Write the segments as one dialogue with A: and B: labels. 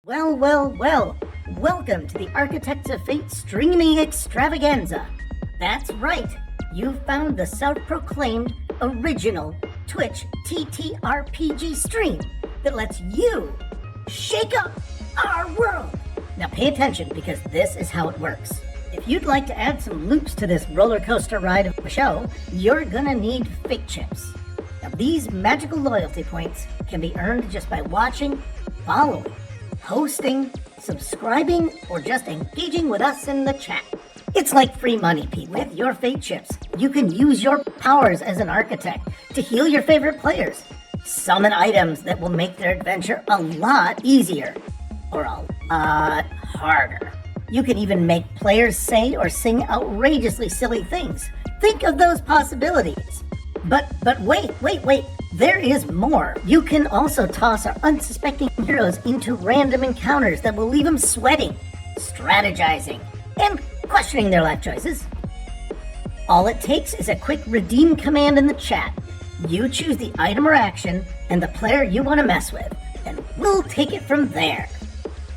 A: Well, well, well, welcome to the Architects of Fate streaming extravaganza. That's right, you've found the self-proclaimed original Twitch TTRPG stream that lets you shake up our world. Now pay attention because this is how it works. If you'd like to add some loops to this roller coaster ride of a show, you're gonna need fate chips. Now these magical loyalty points can be earned just by watching, following, hosting, subscribing, or just engaging with us in the chat. It's like free money, Pete. With your fate chips, you can use your powers as an architect to heal your favorite players, summon items that will make their adventure a lot easier, or a lot harder. You can even make players say or sing outrageously silly things. Think of those possibilities. But wait, there is more. You can also toss our unsuspecting heroes into random encounters that will leave them sweating, strategizing, and questioning their life choices. All it takes is a quick redeem command in the chat. You choose the item or action and the player you want to mess with, and we'll take it from there.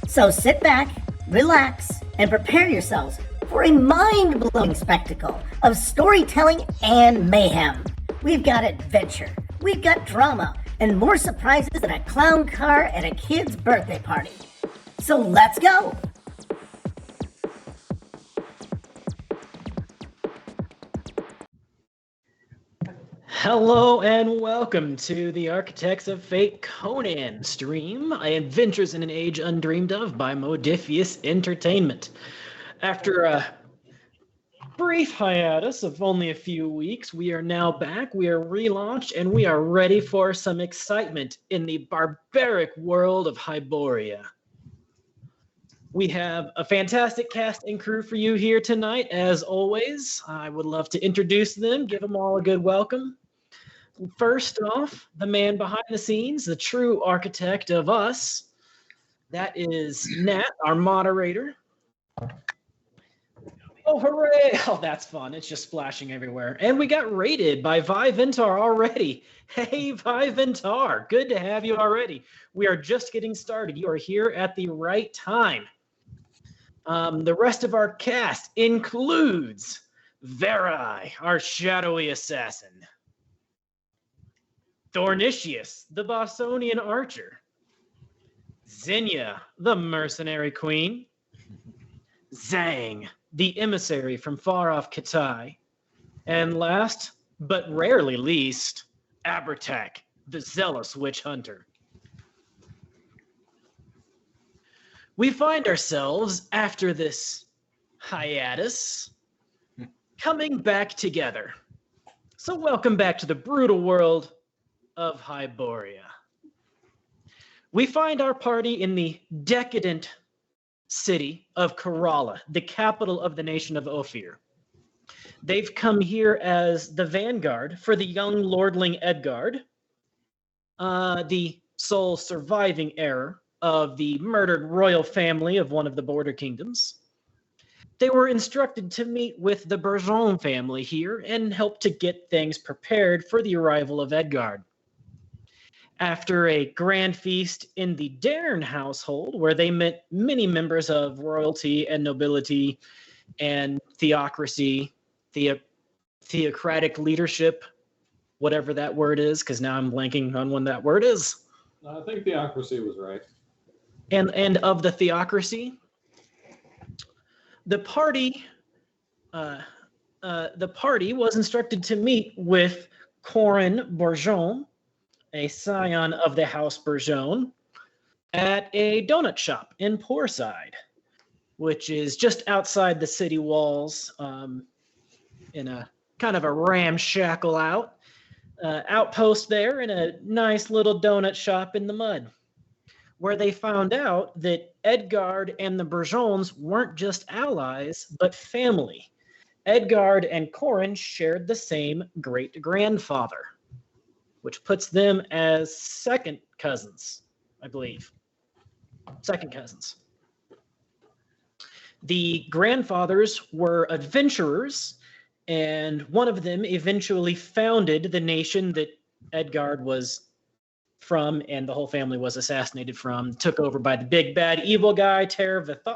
A: So sit back, relax, and prepare yourselves for a mind-blowing spectacle of storytelling and mayhem. We've got adventure, we've got drama, and more surprises than a clown car at a kid's birthday party. So let's go!
B: Hello and welcome to the Architects of Fate Conan stream, Adventures in an Age Undreamed of by Modifius Entertainment. After a brief hiatus of only a few weeks, we are now back, we are relaunched, and we are ready for some excitement in the barbaric world of Hyboria. We have a fantastic cast and crew for you here tonight, as always. I would love to introduce them, give them all a good welcome. First off, the man behind the scenes, the true architect of us, that is Nat, our moderator. Oh, hooray! Oh, that's fun. It's just splashing everywhere. And we got raided by Vi Ventar already. Hey, Vi Ventar, good to have you already. We are just getting started. You are here at the right time. The rest of our cast includes Verai, our shadowy assassin. Thornitius, the Bosonian archer. Xenia, the mercenary queen. Zhang, the emissary from far off Kitai. And last, but rarely least, Abertak, the zealous witch hunter. We find ourselves, after this hiatus, coming back together. So welcome back to the brutal world of Hyboria. We find our party in the decadent city of Kerala, the capital of the nation of Ophir. They've come here as the vanguard for the young lordling Edgard, the sole surviving heir of the murdered royal family of one of the border kingdoms. They were instructed to meet with the Bourgeon family here and help to get things prepared for the arrival of Edgard. After a grand feast in the Dairn household, where they met many members of royalty and nobility and theocracy, theocratic leadership, whatever that word is, because now I'm blanking on when that word is.
C: I think theocracy was right.
B: And of the theocracy, the party was instructed to meet with Conan Bourgeon, a scion of the House Bourgeon, at a donut shop in Poorside, which is just outside the city walls, in a kind of a ramshackle outpost there in a nice little donut shop in the mud, where they found out that Edgard and the Bourgeons weren't just allies, but family. Edgard and Corin shared the same great-grandfather, which puts them as second cousins, I believe. Second cousins. The grandfathers were adventurers, and one of them eventually founded the nation that Edgard was from, and the whole family was assassinated from, took over by the big bad evil guy, Ter-Vathosh.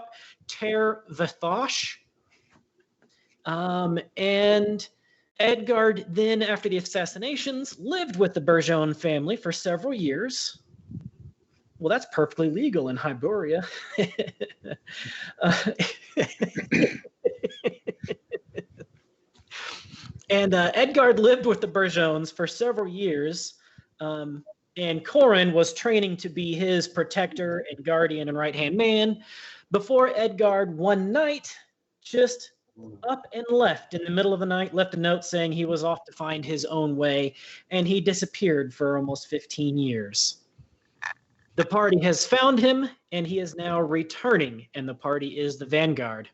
B: And Edgard then, after the assassinations, lived with the Bergeon family for several years. Well, that's perfectly legal in Hyboria. And Edgard lived with the Bergeons for several years. And Conan was training to be his protector and guardian and right-hand man before Edgard one night just up and left in the middle of the night, left a note saying he was off to find his own way, and he disappeared for almost 15 years. The party has found him, and he is now returning, and the party is the vanguard.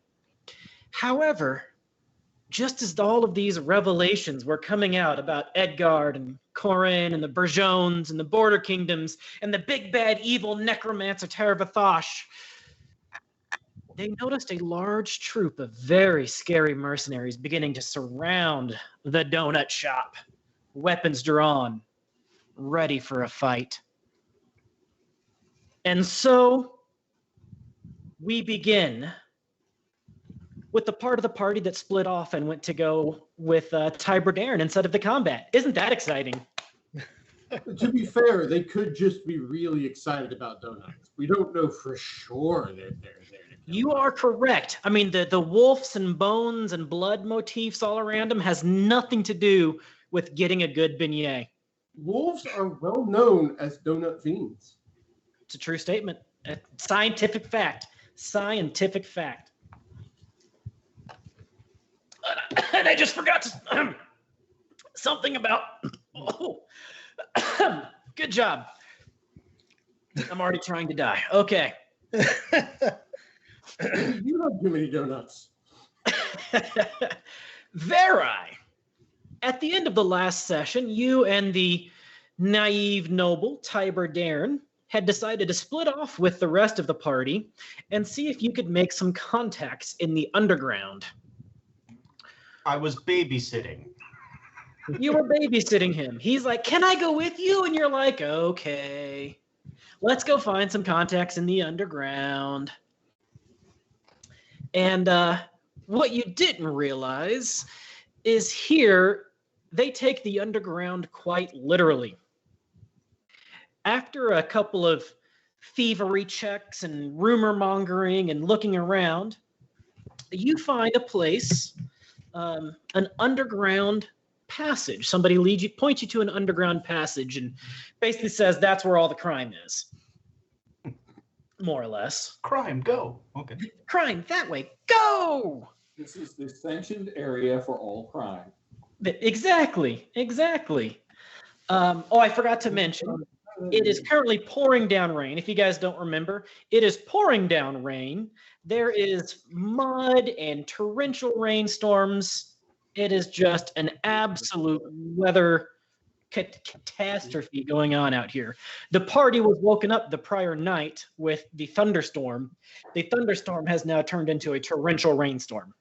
B: However, just as all of these revelations were coming out about Edgard and Coran and the Bergeons and the Border Kingdoms and the big bad evil necromancer Ter-Vathosh, they noticed a large troop of very scary mercenaries beginning to surround the donut shop, weapons drawn, ready for a fight. And so we begin with the part of the party that split off and went to go with Tiber Darren instead of the combat. Isn't that exciting?
D: To be fair, they could just be really excited about donuts. We don't know for sure they're there.
B: You are correct. I mean, the wolves and bones and blood motifs all around them has nothing to do with getting a good beignet.
D: Wolves are well known as donut fiends.
B: It's a true statement. A scientific fact. Scientific fact. And I just forgot to something about. Oh, good job. I'm already trying to die. Okay.
D: You have too many donuts.
B: Veri, at the end of the last session, you and the naive noble Tiber Darren had decided to split off with the rest of the party and see if you could make some contacts in the underground.
E: I was babysitting.
B: You were babysitting him. He's like, "Can I go with you?" And you're like, "Okay, let's go find some contacts in the underground." And what you didn't realize is here they take the underground quite literally. After a couple of thievery checks and rumor mongering and looking around, you find a place, an underground passage. Somebody points you to an underground passage and basically says that's where all the crime is. More or less.
E: Crime, go. Okay.
B: Crime, that way. Go!
C: This is the sanctioned area for all crime.
B: Exactly. I forgot to mention, it is currently pouring down rain. If you guys don't remember, it is pouring down rain. There is mud and torrential rainstorms. It is just an absolute weather catastrophe going on out here. The party was woken up the prior night with the thunderstorm. The thunderstorm has now turned into a torrential rainstorm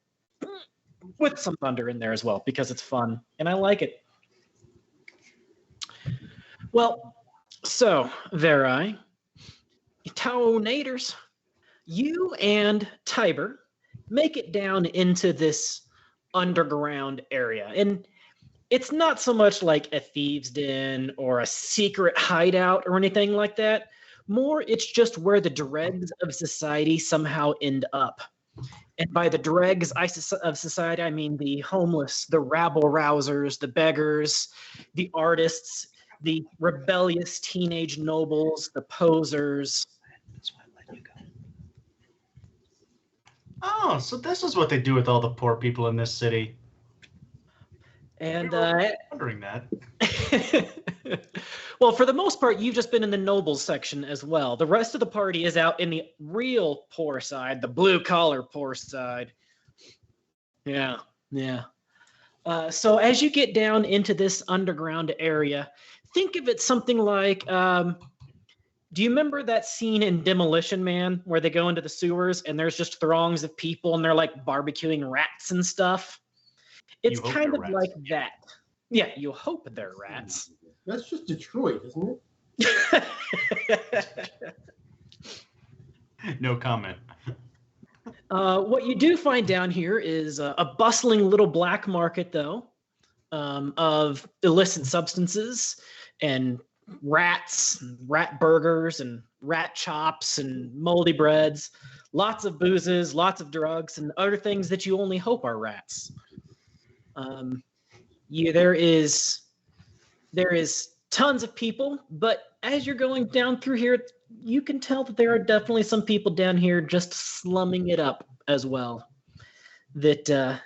B: with some thunder in there as well because it's fun and I like it. Well, so Veri, Taonators, you and Tiber make it down into this underground area. And it's not so much like a thieves' den or a secret hideout or anything like that. More, it's just where the dregs of society somehow end up. And by the dregs of society, I mean the homeless, the rabble-rousers, the beggars, the artists, the rebellious teenage nobles, the posers.
E: That's why I let you go. Oh, so this is what they do with all the poor people in this city.
B: And
E: Wondering that.
B: well, for the most part, you've just been in the nobles section as well. The rest of the party is out in the real poor side, the blue-collar poor side. Yeah. So as you get down into this underground area, think of it something like, do you remember that scene in Demolition Man where they go into the sewers and there's just throngs of people and they're like barbecuing rats and stuff? It's kind of like that. Yeah, you hope they're rats.
D: That's just Detroit, isn't it?
E: No comment.
B: What you do find down here is a bustling little black market, though, of illicit substances and rats, and rat burgers, and rat chops, and moldy breads. Lots of boozes, lots of drugs, and other things that you only hope are rats. There is tons of people, but as you're going down through here, you can tell that there are definitely some people down here just slumming it up as well. That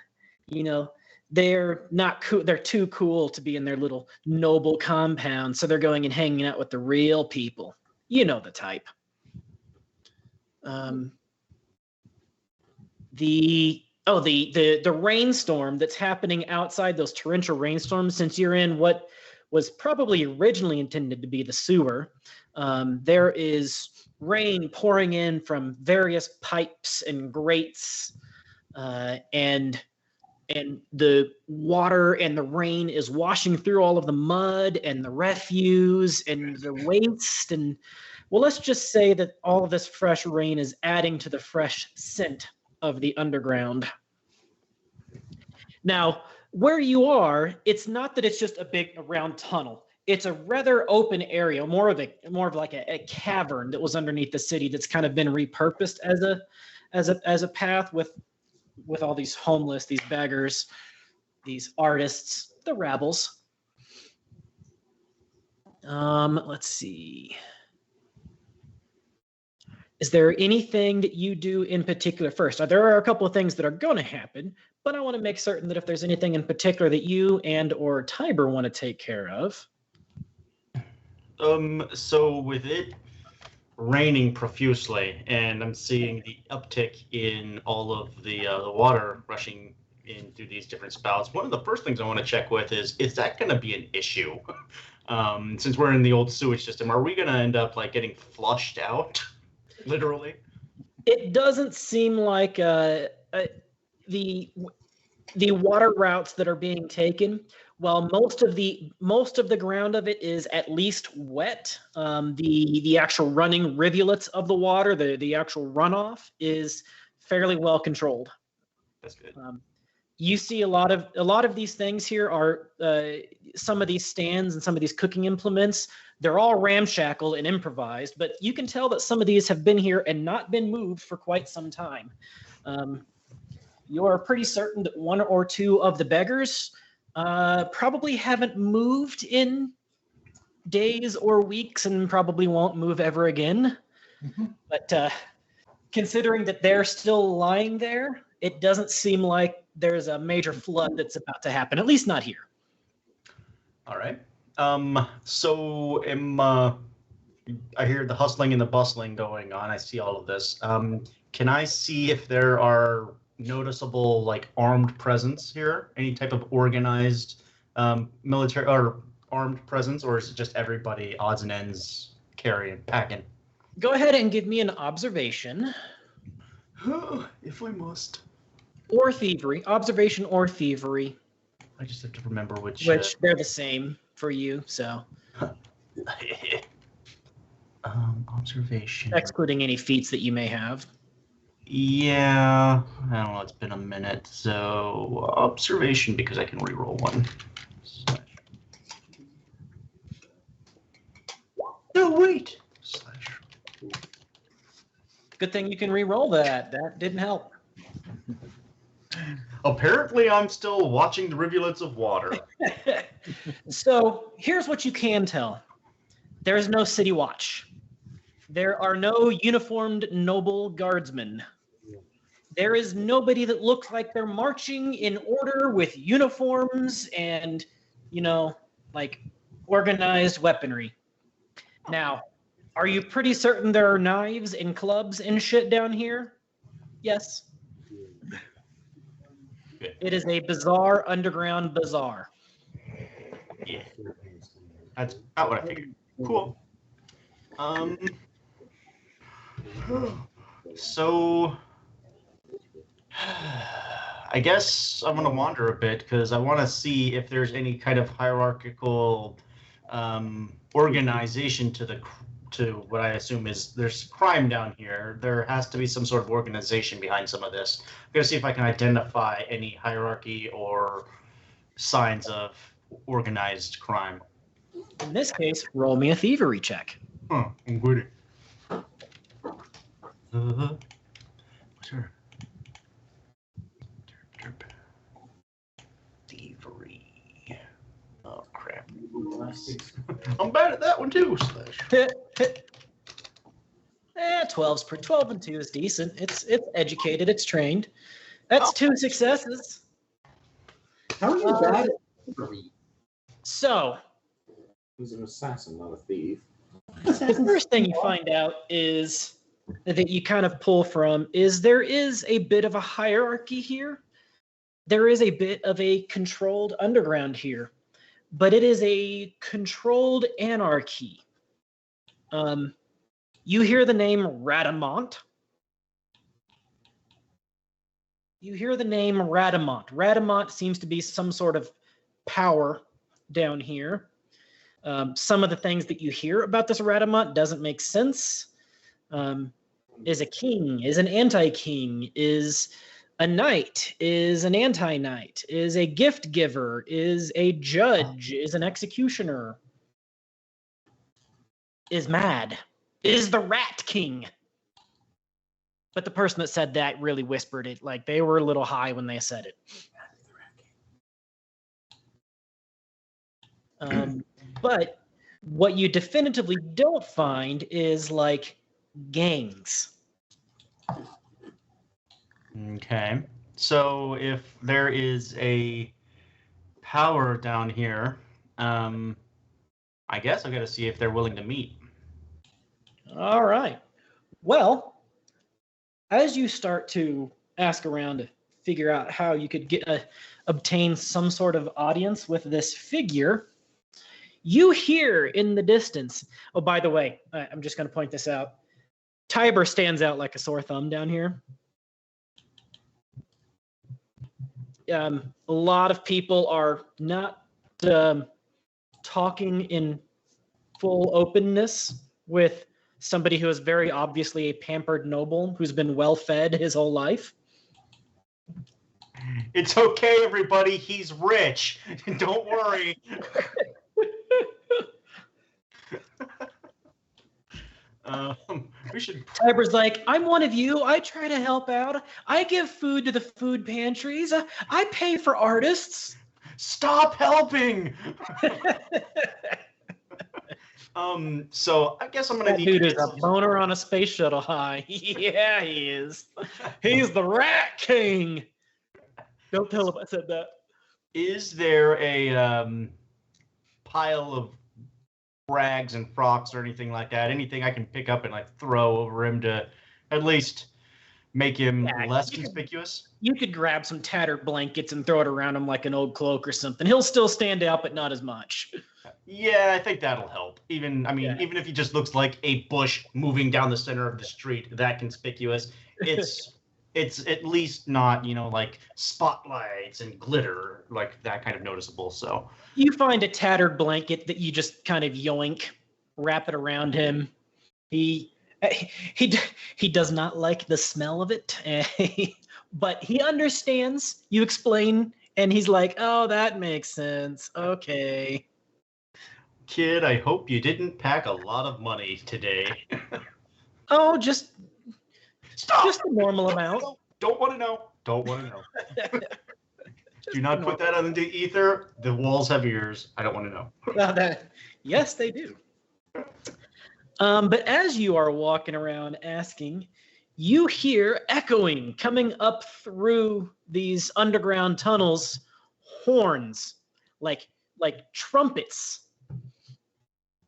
B: they're not cool. They're too cool to be in their little noble compound, so they're going and hanging out with the real people. You know the type. The rainstorm that's happening outside, those torrential rainstorms, since you're in what was probably originally intended to be the sewer, there is rain pouring in from various pipes and grates, and the water and the rain is washing through all of the mud and the refuse and the waste. And well, let's just say that all of this fresh rain is adding to the fresh scent of the underground. Now, where you are, it's not that it's just a big round tunnel. It's a rather open area, more of like a cavern that was underneath the city that's kind of been repurposed as a path with all these homeless, these beggars, these artists, the rabbles. Let's see. Is there anything that you do in particular first? There are a couple of things that are going to happen, but I want to make certain that if there's anything in particular that you and or Tiber want to take care of.
E: So with it raining profusely, and I'm seeing the uptick in all of the water rushing in through these different spouts, one of the first things I want to check with is that going to be an issue? Since we're in the old sewage system, are we going to end up like getting flushed out? Literally,
B: it doesn't seem like the water routes that are being taken. While most of the ground of it is at least wet, the actual running rivulets of the water, the actual runoff, is fairly well controlled.
E: That's good.
B: You see a lot of these things here are some of these stands and some of these cooking implements. They're all ramshackle and improvised, but you can tell that some of these have been here and not been moved for quite some time. You're pretty certain that one or two of the beggars probably haven't moved in days or weeks and probably won't move ever again. Mm-hmm. But considering that they're still lying there, it doesn't seem like there's a major flood that's about to happen, at least not here.
E: All right. So I hear the hustling and the bustling going on. I see all of this. Can I see if there are noticeable like armed presence here? Any type of organized military or armed presence, or is it just everybody odds and ends carrying, packing?
B: Go ahead and give me an observation.
E: If we must.
B: Or thievery. Observation or thievery.
E: I just have to remember which
B: they're the same for you, so.
E: Observation.
B: Excluding any feats that you may have.
E: Yeah, I don't know, it's been a minute. So observation, because I can reroll one. No, wait.
B: Good thing you can reroll that. That didn't help.
E: Apparently, I'm still watching the rivulets of water.
B: So here's what you can tell. There is no city watch. There are no uniformed noble guardsmen. There is nobody that looks like they're marching in order with uniforms and, like organized weaponry. Now, are you pretty certain there are knives and clubs and shit down here? Yes. It is a bizarre underground bazaar.
E: Yeah. That's about what I figured. Cool. So I guess I'm going to wander a bit because I want to see if there's any kind of hierarchical organization to what I assume is there's crime down here. There has to be some sort of organization behind some of this. I'm gonna see if I can identify any hierarchy or signs of organized crime.
B: In this case, roll me a thievery check.
E: Huh, I'm good. Sure. Thievery. Oh crap. I'm bad at that one too. Slash.
B: 12 and 2 is decent. It's educated, it's trained. That's 2 successes.
D: How are you bad at thievery?
B: So,
C: He's an assassin, not a thief.
B: the first thing you find out is that you kind of pull from is there is a bit of a hierarchy here. There is a bit of a controlled underground here, but it is a controlled anarchy. You hear the name Radamont. Radamont seems to be some sort of power down here. Some of the things that you hear about this Radamont doesn't make sense. Is a king, is an anti-king, is a knight, is an anti-knight, is a gift giver, is a judge, is an executioner, is mad, is the rat king. But the person that said that really whispered it, like they were a little high when they said it. But what you definitively don't find is like gangs.
E: Okay. So if there is a power down here, I guess I've got to see if they're willing to meet.
B: All right. Well, as you start to ask around to figure out how you could obtain some sort of audience with this figure, you hear in the distance. Oh, by the way, I'm just going to point this out. Tiber stands out like a sore thumb down here. A lot of people are not talking in full openness with somebody who is very obviously a pampered noble who's been well fed his whole life.
E: It's okay, everybody. He's rich. Don't worry. We should.
B: Tiber's like, I'm one of you. I try to help out. I give food to the food pantries. I pay for artists.
E: Stop helping. So I guess I'm gonna
B: That
E: need
B: dude
E: to
B: is
E: get
B: a boner on a space shuttle high. Yeah, he is. He's the Rat King. Don't tell him I said that.
E: Is there a pile of rags and frocks or anything like that? Anything I can pick up and like throw over him to at least make him less conspicuous?
B: You could grab some tattered blankets and throw it around him like an old cloak or something. He'll still stand out, but not as much.
E: Yeah, I think that'll help. Even if he just looks like a bush moving down the center of the street, that conspicuous, it's at least not, like spotlights and glitter, like that kind of noticeable. So
B: you find a tattered blanket that you just kind of yoink, wrap it around him. He does not like the smell of it, but he understands. You explain, and he's like, "Oh, that makes sense. Okay."
E: Kid, I hope you didn't pack a lot of money today.
B: Oh, just
E: Stop!
B: Just a normal amount.
E: Don't want to know. Don't want to know. Do not put that on the ether. The walls have ears. I don't want to know.
B: Yes, they do. But as you are walking around asking, you hear echoing coming up through these underground tunnels, horns, like trumpets.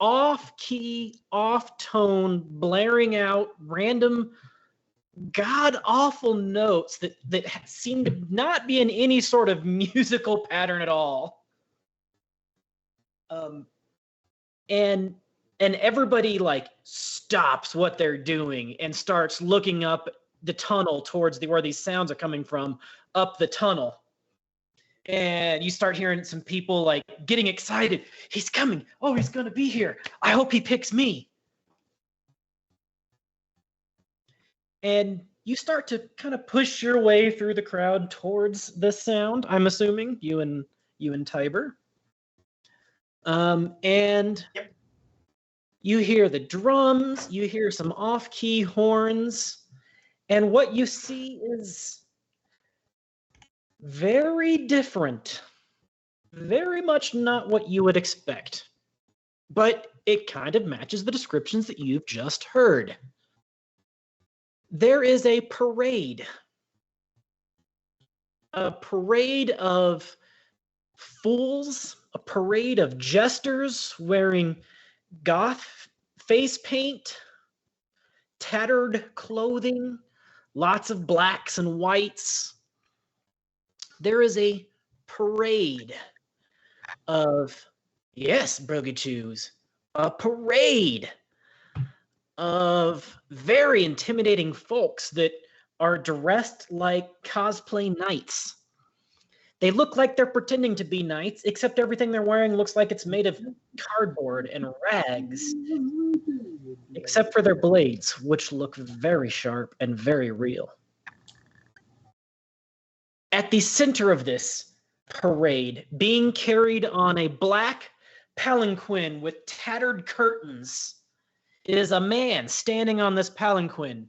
B: Off-key, off-tone, blaring out random god-awful notes that seem to not be in any sort of musical pattern at all. And everybody like stops what they're doing and starts looking up the tunnel towards where these sounds are coming from, up the tunnel. And you start hearing some people like getting excited. He's coming. Oh, he's going to be here. I hope he picks me. And you start to kind of push your way through the crowd towards the sound. I'm assuming you and Tiber. And
E: Yep.
B: you hear the drums. You hear some off-key horns, and what you see is very different. Very much not what you would expect, but it kind of matches the descriptions that you've just heard. There is a parade of fools, a parade of jesters wearing goth face paint, tattered clothing, lots of blacks and whites. There is a parade of, yes, Brogachoos, a parade of very intimidating folks that are dressed like cosplay knights. They look like they're pretending to be knights, except everything they're wearing looks like it's made of cardboard and rags, except for their blades, which look very sharp and very real. At the center of this parade, being carried on a black palanquin with tattered curtains, is a man standing on this palanquin.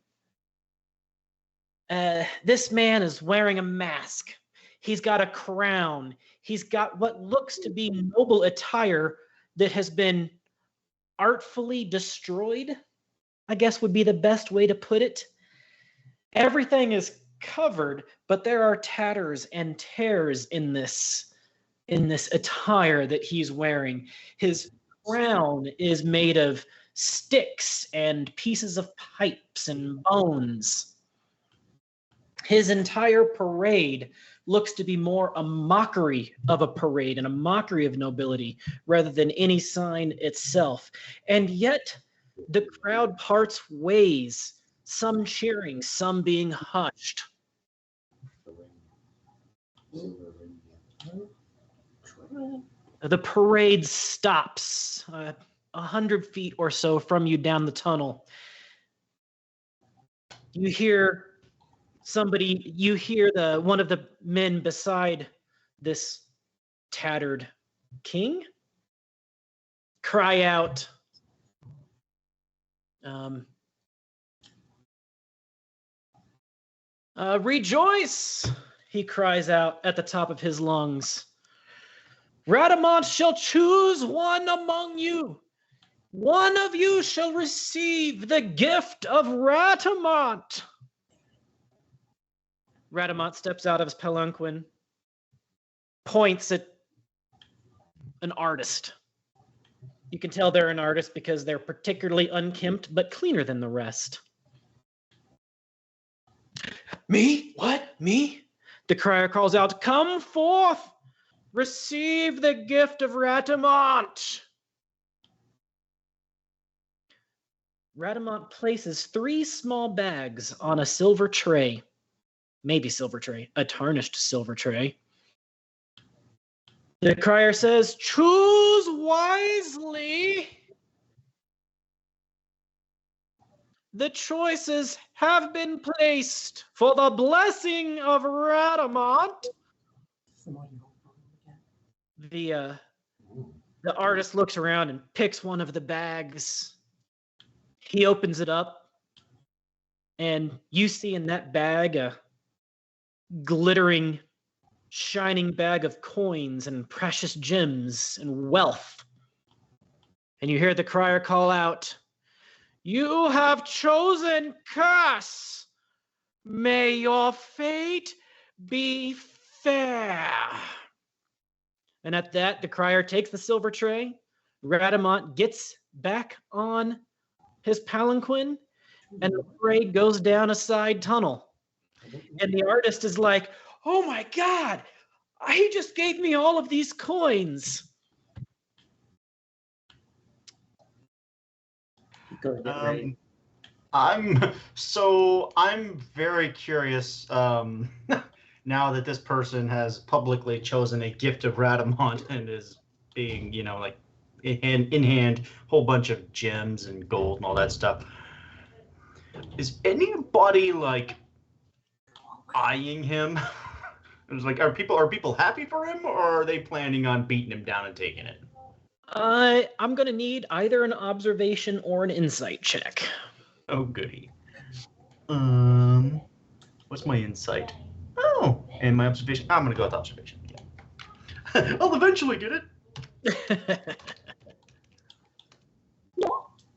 B: This man is wearing a mask. He's got a crown. He's got what looks to be noble attire that has been artfully destroyed, I guess would be the best way to put it. Everything is covered, but there are tatters and tears in this attire that he's wearing. His crown is made of sticks and pieces of pipes and bones. His entire parade looks to be more a mockery of a parade and a mockery of nobility rather than any sign itself. And yet the crowd parts ways, some cheering, some being hushed. The parade stops 100 feet or so from you down the tunnel. You hear one of the men beside this tattered king cry out, rejoice, he cries out at the top of his lungs. Radamant shall choose one among you. One of you shall receive the gift of Radamant. Radamant steps out of his palanquin, points at an artist. You can tell they're an artist because they're particularly unkempt, but cleaner than the rest. Me? What? Me? The crier calls out, come forth! Receive the gift of Radamant! Radamant places 3 small bags on a silver tray. Maybe silver tray, a tarnished silver tray. The crier says, choose wisely. The choices have been placed for the blessing of Radamant. The artist looks around and picks one of the bags. He opens it up, and you see in that bag a glittering, shining bag of coins and precious gems and wealth. And you hear the crier call out, you have chosen curse. May your fate be fair. And at that, the crier takes the silver tray. Radamant gets back on his palanquin, and the parade goes down a side tunnel. And the artist is like, oh my God, he just gave me all of these coins.
E: I'm very curious. now that this person has publicly chosen a gift of Radamont and is being, like in hand, whole bunch of gems and gold and all that stuff. Is anybody like eyeing him? It's like, are people happy for him, or are they planning on beating him down and taking it?
B: I'm gonna need either an observation or an insight check.
E: Oh, goody. What's my insight? Oh, and my observation. I'm gonna go with observation. Yeah. I'll eventually get it.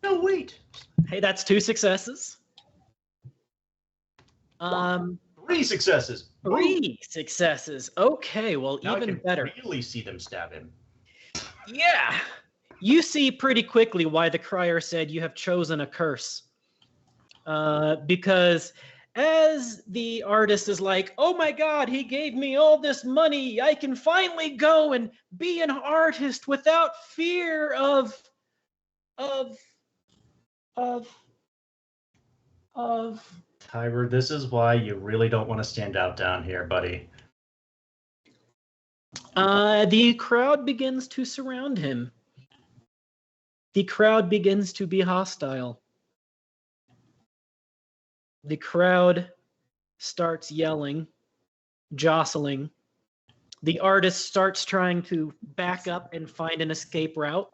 E: No, wait.
B: Hey, that's 2 successes.
E: 3 successes.
B: 3 successes. Okay, well,
E: Now
B: even
E: I can
B: better.
E: really see them stab him.
B: Yeah. You see pretty quickly why the crier said you have chosen a curse. Because as the artist is like, oh my God, he gave me all this money. I can finally go and be an artist without fear of
E: Tiber, this is why you really don't want to stand out down here, buddy.
B: The crowd begins to surround him. The crowd begins to be hostile. The crowd starts yelling, jostling. The artist starts trying to back up and find an escape route.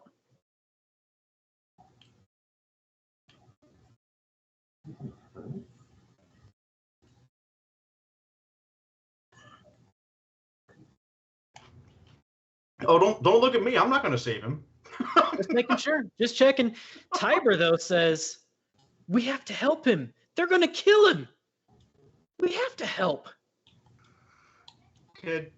E: Oh, don't look at me. I'm not going to save him.
B: Just making sure. Just checking. Tiber, though, says, we have to help him. They're going to kill him. We have to help.
E: Kid,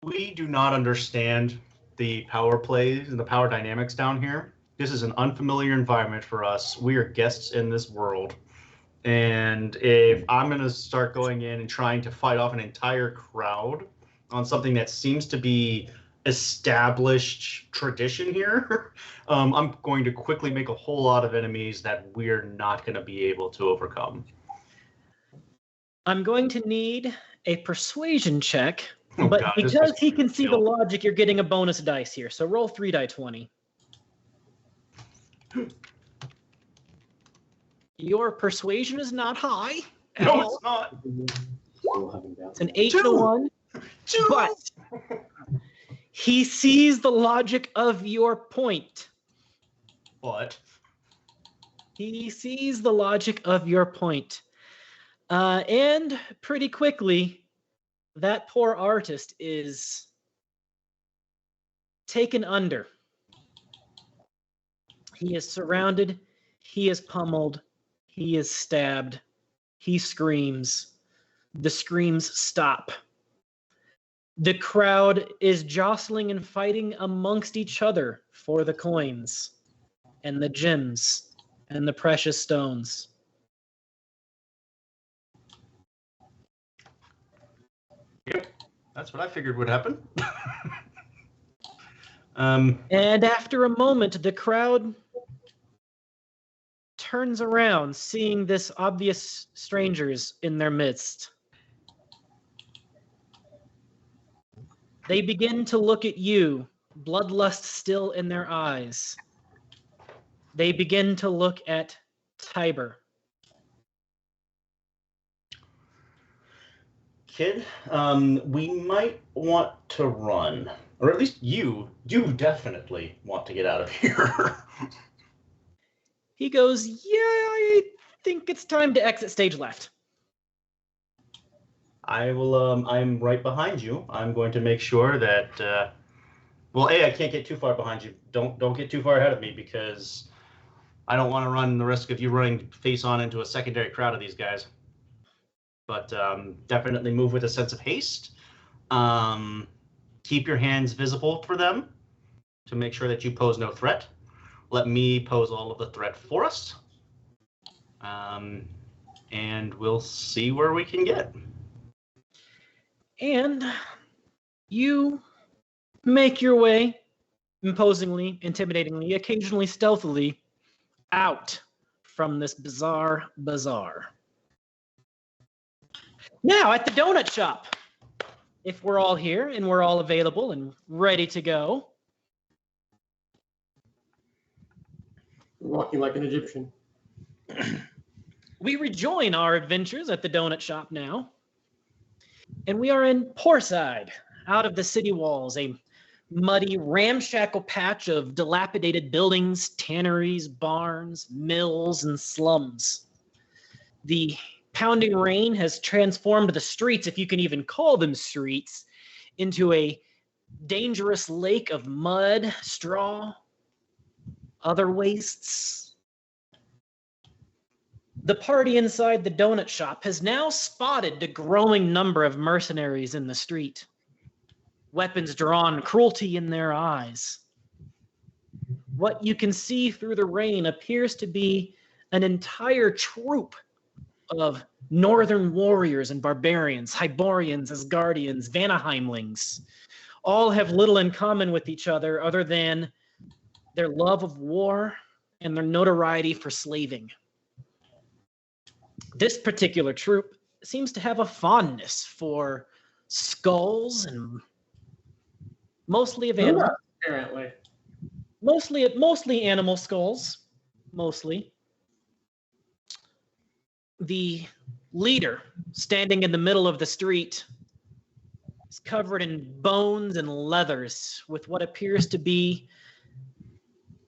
E: we do not understand the power plays and the power dynamics down here. This is an unfamiliar environment for us. We are guests in this world. And if I'm going to start going in and trying to fight off an entire crowd on something that seems to be established tradition here, I'm going to quickly make a whole lot of enemies that we're not going to be able to overcome.
B: I'm going to need a persuasion check,
E: Oh,
B: but
E: God, this
B: because
E: is
B: he can see the
E: kill.
B: logic, you're getting a bonus dice here. So roll 3 die 20. Your persuasion is not high. at
E: No,
B: all.
E: it's not.
C: Still having doubts.
B: It's an 8
E: Two.
B: to 1.
E: 2.
B: But he sees the logic of your point.
E: But
B: He sees the logic of your point. And pretty quickly, that poor artist is taken under. He is surrounded. He is pummeled. He is stabbed. He screams. The screams stop. The crowd is jostling and fighting amongst each other for the coins and the gems and the precious stones.
E: yep, that's what I figured would happen.
B: And after a moment, the crowd turns around, seeing this obvious strangers in their midst. They begin to look at you, bloodlust still in their eyes. They begin to look at Tiber.
E: Kid, we might want to run. Or at least you definitely want to get out of here.
B: He goes, yeah, I think it's time to exit stage left.
E: I will, I'm right behind you. I'm going to make sure that, well, I can't get too far behind you. Don't get too far ahead of me, because I don't want to run the risk of you running face on into a secondary crowd of these guys. But definitely move with a sense of haste. Keep your hands visible for them to make sure that you pose no threat. Let me pose all of the threat for us. And we'll see where we can get.
B: And you make your way, imposingly, intimidatingly, occasionally stealthily, out from this bizarre bazaar. Now, at the donut shop. if we're all here and we're all available and ready to go.
D: Walking like an Egyptian.
B: We rejoin our adventures at the donut shop now. And we are in Poorside, out of the city walls, a muddy, ramshackle patch of dilapidated buildings, tanneries, barns, mills, and slums. The pounding rain has transformed the streets, if you can even call them streets, into a dangerous lake of mud, straw, other wastes. The party inside the donut shop has now spotted the growing number of mercenaries in the street. Weapons drawn, cruelty in their eyes. What you can see through the rain appears to be an entire troop of northern warriors and barbarians, Hyborians, Asgardians, Vanaheimlings. All have little in common with each other than their love of war and their notoriety for slaving. This particular troop seems to have a fondness for skulls and mostly of animals.
D: Apparently.
B: Mostly animal skulls. Mostly. The leader, standing in the middle of the street, is covered in bones and leathers with what appears to be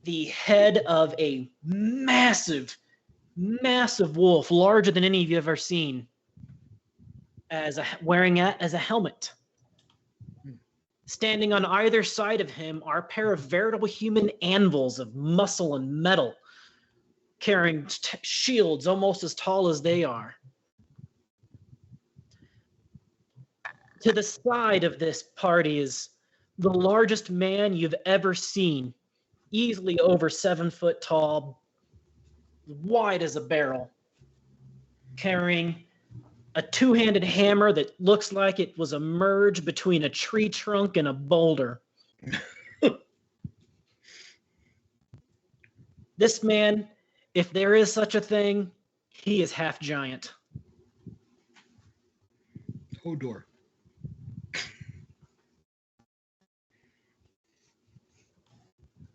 B: the head of a massive wolf, larger than any of you have ever seen, wearing it as a helmet. Standing on either side of him are a pair of veritable human anvils of muscle and metal, carrying shields almost as tall as they are. To the side of this party is the largest man you've ever seen, easily over 7 foot tall, wide as a barrel, carrying a two-handed hammer that looks like it was a merge between a tree trunk and a boulder. This man, if there is such a thing, he is half giant.
F: Hodor.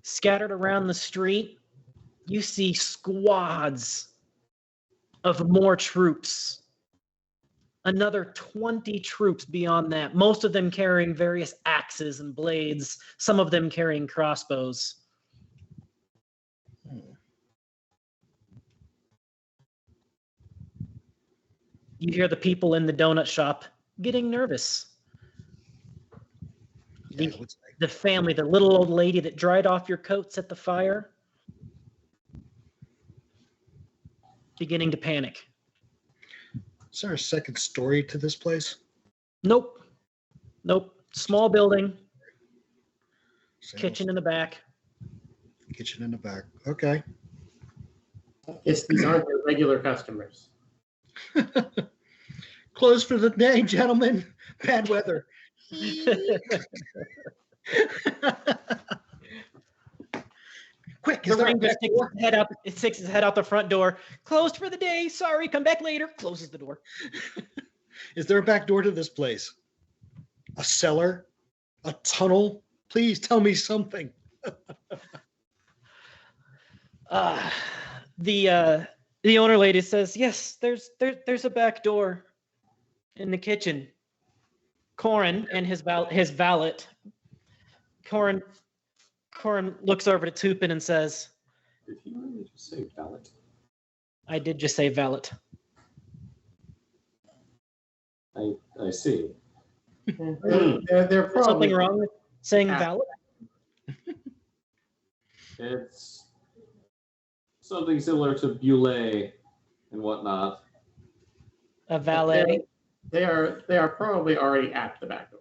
B: Scattered around the street, you see squads of more troops. Another 20 troops beyond that, most of them carrying various axes and blades, some of them carrying crossbows. You hear the people in the donut shop getting nervous. The family, the little old lady that dried off your coats at the fire, beginning to panic.
F: Is there a second story to this place?
B: Nope. Small building,
F: Same
B: kitchen in the back.
F: Kitchen in the back. Okay.
D: Yes, these aren't your regular customers.
F: Closed for the day, gentlemen. Bad weather. Quick, is
B: The
F: there a
B: ranger
F: back
B: sticks
F: door?
B: his head out the front door. Closed for the day. Sorry, come back later. Closes the door.
F: Is there a back door to this place? A cellar? A tunnel? Please tell me something.
B: The owner lady says, "Yes, there's a back door in the kitchen." Corin and his valet. Corin looks over to Tupin and says,
C: Did he really just say valet?
B: "I did just say valet."
C: I see.
D: They're probably
B: Something wrong with saying valet?
C: It's something similar to Boulet and whatnot.
B: A valet?
D: They are probably already at the back door.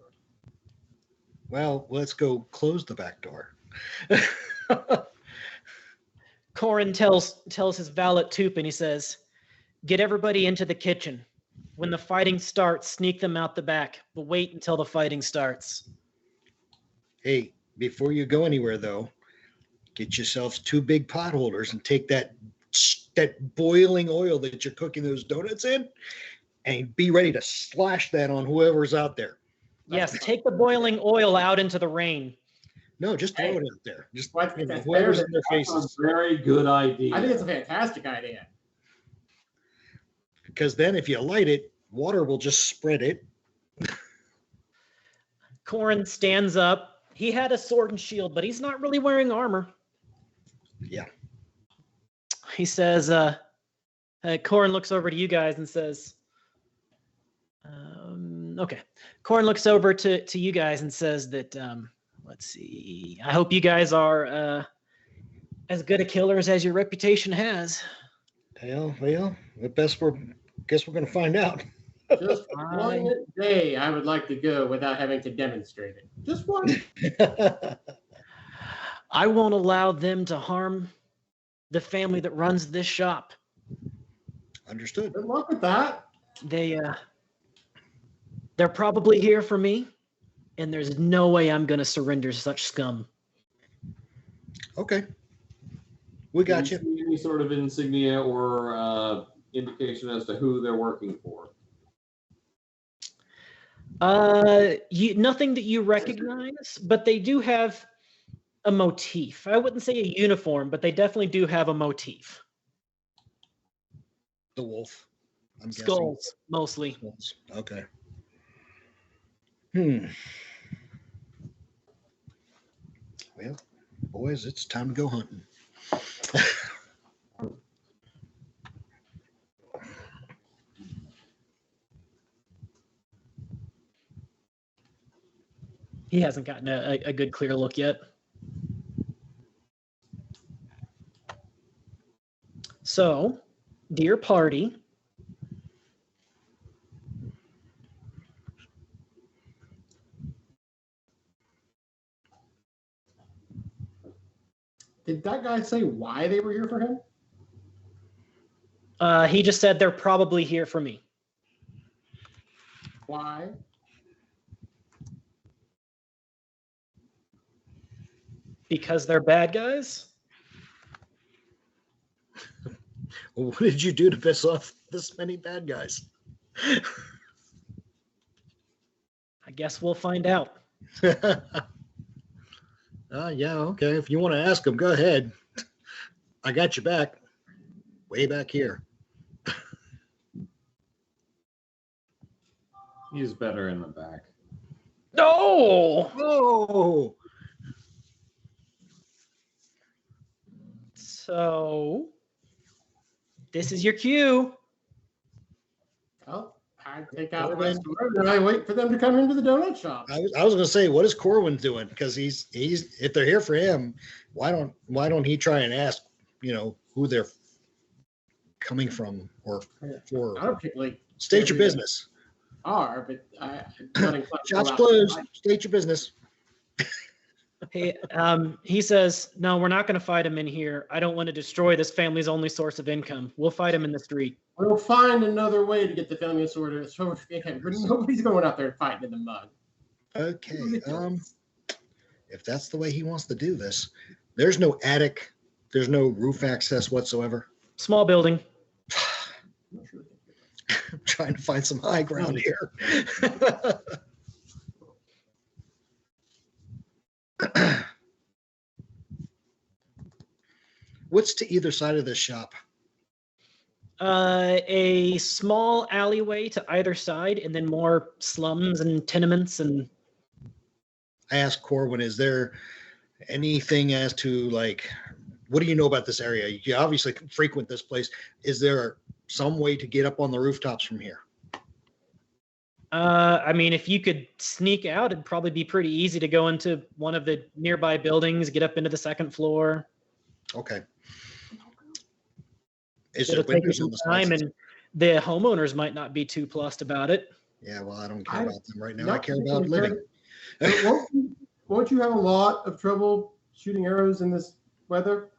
F: Well, let's go close the back door.
B: Corin tells his valet Tupin, he says, "Get everybody into the kitchen. When the fighting starts, sneak them out the back, but wait until the fighting starts."
F: Hey, before you go anywhere, though, get yourselves 2 big pot holders and take that boiling oil that you're cooking those donuts in and be ready to slash that on whoever's out there.
B: Yes, take the boiling oil out into the rain.
F: No, just throw it out there. Just
D: Well, I think that's
F: whoever's
D: better
F: in their
C: That's a
F: faces.
C: very good idea.
D: I think it's a fantastic idea.
F: Because then if you light it, water will just spread it.
B: Corin stands up. He had a sword and shield, but he's not really wearing armor.
F: Yeah.
B: He says, Corin looks over to you guys and says, okay. Corin looks over to you guys and says that, let's see, I hope you guys are as good a killers as your reputation has.
F: Well, guess we're going to find out.
D: Just one day I would like to go without having to demonstrate it. Just one.
B: I won't allow them to harm the family that runs this shop.
F: Understood.
D: Good luck with that.
B: They're probably here for me, and there's no way I'm going to surrender such scum.
F: Okay. We got
C: Do
F: you.
C: see any sort of insignia or indication as to who they're working for?
B: Nothing that you recognize, but they do have a motif. I wouldn't say a uniform, but they definitely do have a motif.
F: The wolf. I'm guessing.
B: Skulls, mostly.
F: Skulls. Okay. Well, boys, it's time to go hunting.
B: He hasn't gotten a good clear look yet. So, dear party,
D: Did that guy say why they were here for him?
B: he just said they're probably here for me.
D: Why?
B: Because they're bad guys?
F: Well, what did you do to piss off this many bad guys?
B: I guess we'll find out.
F: Yeah, okay. If you want to ask them, go ahead. I got you back. Way back here.
C: He's better in the back.
B: No!
F: Oh!
B: So, this is your cue.
D: Well, I take out my sword and I wait for them to come into the donut shop.
F: I was going to say, what is Corwin doing? Because he's if they're here for him, why don't he try and ask, who they're coming from or
D: I
F: for?
D: don't particularly
F: State your business.
D: are, but I'm not inclined to go
F: Shots
D: out
F: closed.
D: and
F: State your business.
B: He says, no, we're not going to fight him in here. I don't want to destroy this family's only source of income. We'll fight him in the street.
D: We'll find another way to get the family sword. Nobody's going out there fighting in the mud.
F: Okay. If that's the way he wants to do this, there's no attic. There's no roof access whatsoever.
B: Small building.
F: I'm trying to find some high ground here. What's to either side of this shop?
B: A small alleyway to either side, and then more slums and tenements. And
F: I asked Corwin, is there anything as to what do you know about this area? You obviously frequent this place. Is there some way to get up on the rooftops from here?
B: I mean, if you could sneak out, it'd probably be pretty easy to go into one of the nearby buildings, get up into the second floor.
F: Okay. Is there
B: It'll take you
F: windows on
B: some
F: the
B: time,
F: sides?
B: and the homeowners might not be too plussed about it.
F: Yeah, well, I don't care about them right now. I
D: Not
F: care about
D: particularly.
F: living.
D: Won't you have a lot of trouble shooting arrows in this weather?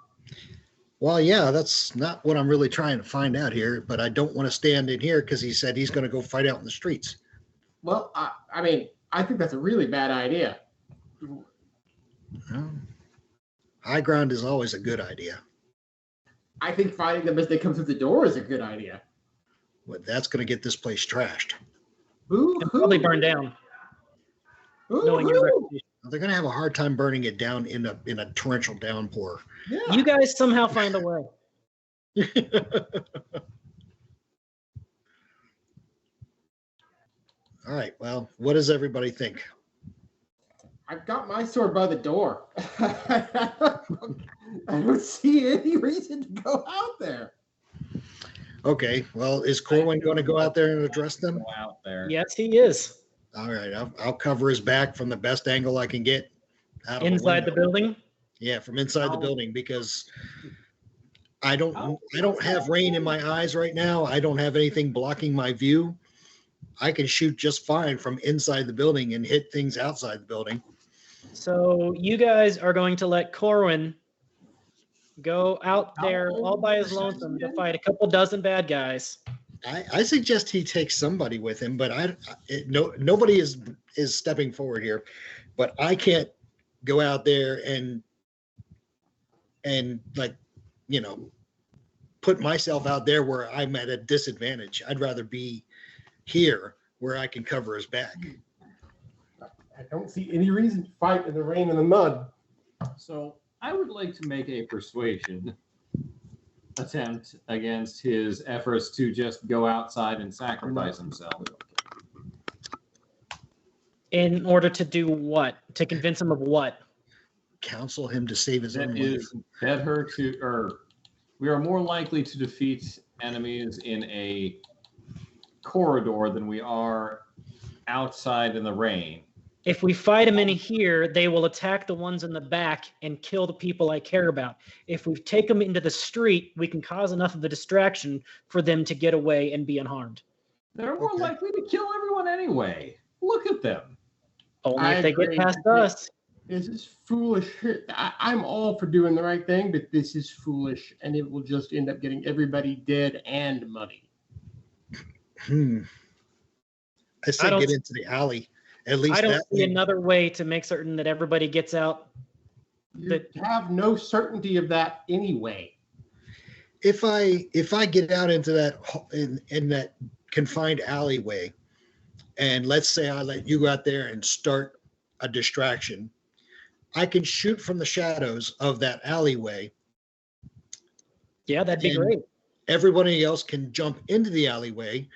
F: Well, yeah, that's not what I'm really trying to find out here, but I don't want to stand in here because he said he's going to go fight out in the streets.
D: Well, I mean, I think that's a really bad idea.
F: Well, high ground is always a good idea.
D: I think fighting them as they come through the door is a good idea.
F: But that's going to get this place trashed.
D: Boo
B: And probably burn down. knowing your
D: Woohoo!
B: reputation.
F: They're gonna have a hard time burning it down in a torrential downpour.
D: Yeah.
B: You guys somehow find a way.
F: All right. Well, what does everybody think?
D: I've got my sword by the door. I don't see any reason to go out there.
F: Okay. Well, is Corwin going to go out there and address them?
C: Go out there.
B: Yes, he is.
F: All right. I'll cover his back from the best angle I can get. Out of
B: Inside the
F: window.
B: building.
F: Yeah, from inside the building because I don't have rain in my eyes right now. I don't have anything blocking my view. I can shoot just fine from inside the building and hit things outside the building.
B: So you guys are going to let Corwin go out there all by his lonesome to fight a couple dozen bad guys.
F: I suggest he takes somebody with him, but nobody is stepping forward here. But I can't go out there and like, put myself out there where I'm at a disadvantage. I'd rather be here where I can cover his back.
D: I don't see any reason to fight in the rain and the mud.
C: So I would like to make a persuasion attempt against his efforts to just go outside and sacrifice himself.
B: In order to do what? To convince him of what?
F: Counsel him to save his own
C: That
F: life.
C: is better to, or we are more likely to defeat enemies in a corridor than we are outside in the rain.
B: If we fight them in here, they will attack the ones in the back and kill the people I care about. If we take them into the street, we can cause enough of a distraction for them to get away and be unharmed.
C: They're more
F: Okay.
C: likely to kill everyone anyway. Look at them.
B: Only
D: I
B: if they get
D: agree.
B: past us.
D: This is foolish. I'm all for doing the right thing, but this is foolish, and it will just end up getting everybody dead and muddy.
F: I said
B: don't-
F: get into the alley. At least
B: I don't
F: that
B: see
F: way-
B: another way to make certain that everybody gets out.
D: You have no certainty of that anyway.
F: if I get out into that in that confined alleyway, and let's say I let you go out there and start a distraction, I can shoot from the shadows of that alleyway.
B: Yeah, that'd be
F: And-
B: great.
F: Everybody else can jump into the alleyway,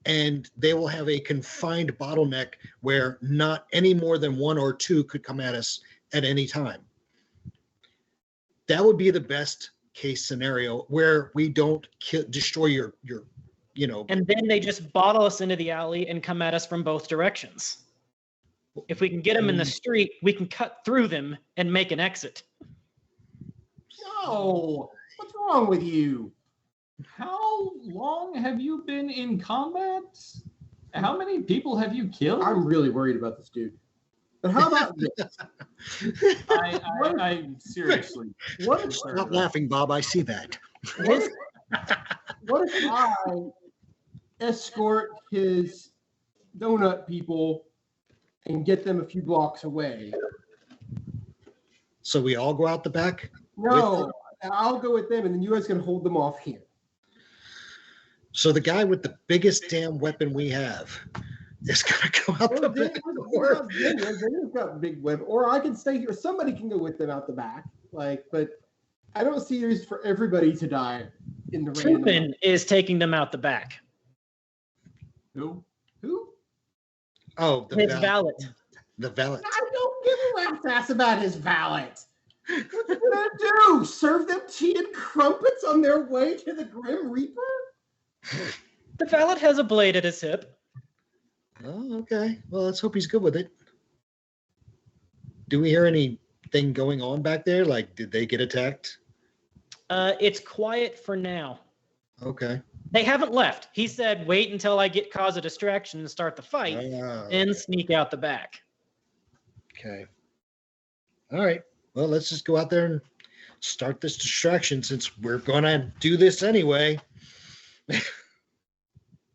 F: and they will have a confined bottleneck where not any more than one or two could come at us at any time. That would be the best case scenario where we don't destroy your
B: And then they just bottle us into the alley and come at us from both directions. If we can get them in the street, we can cut through them and make an exit.
D: No, what's wrong with you?
C: How long have you been in combat? How many people have you killed?
D: I'm really worried about this dude. But how about this?
C: I seriously.
D: What if,
F: Stop laughing, Bob. I see that.
D: what if I escort his donut people and get them a few blocks away?
F: So we all go out the back.
D: No, I'll go with them, and then you guys can hold them off here.
F: So the guy with the biggest damn weapon we have is gonna go out the back door.
D: They've got big web, or I can stay here. Somebody can go with them out the back. But I don't see a reason for everybody to die in the rain.
B: Tupin is taking them out the back.
C: Who?
D: Who?
F: Oh, the
B: His valet.
F: The valet.
D: I don't give a rat's ass about his valet. What's he gonna do? Serve them tea and crumpets on their way to the Grim Reaper?
B: The valet has a blade at his hip.
F: Oh, okay. Well, let's hope he's good with it. Do we hear anything going on back there? Like, did they get attacked?
B: It's quiet for now.
F: Okay.
B: They haven't left. He said, wait until I cause a distraction and start the fight,
F: Ah,
B: then sneak out the back.
F: okay. All right. Well, let's just go out there and start this distraction since we're gonna do this anyway.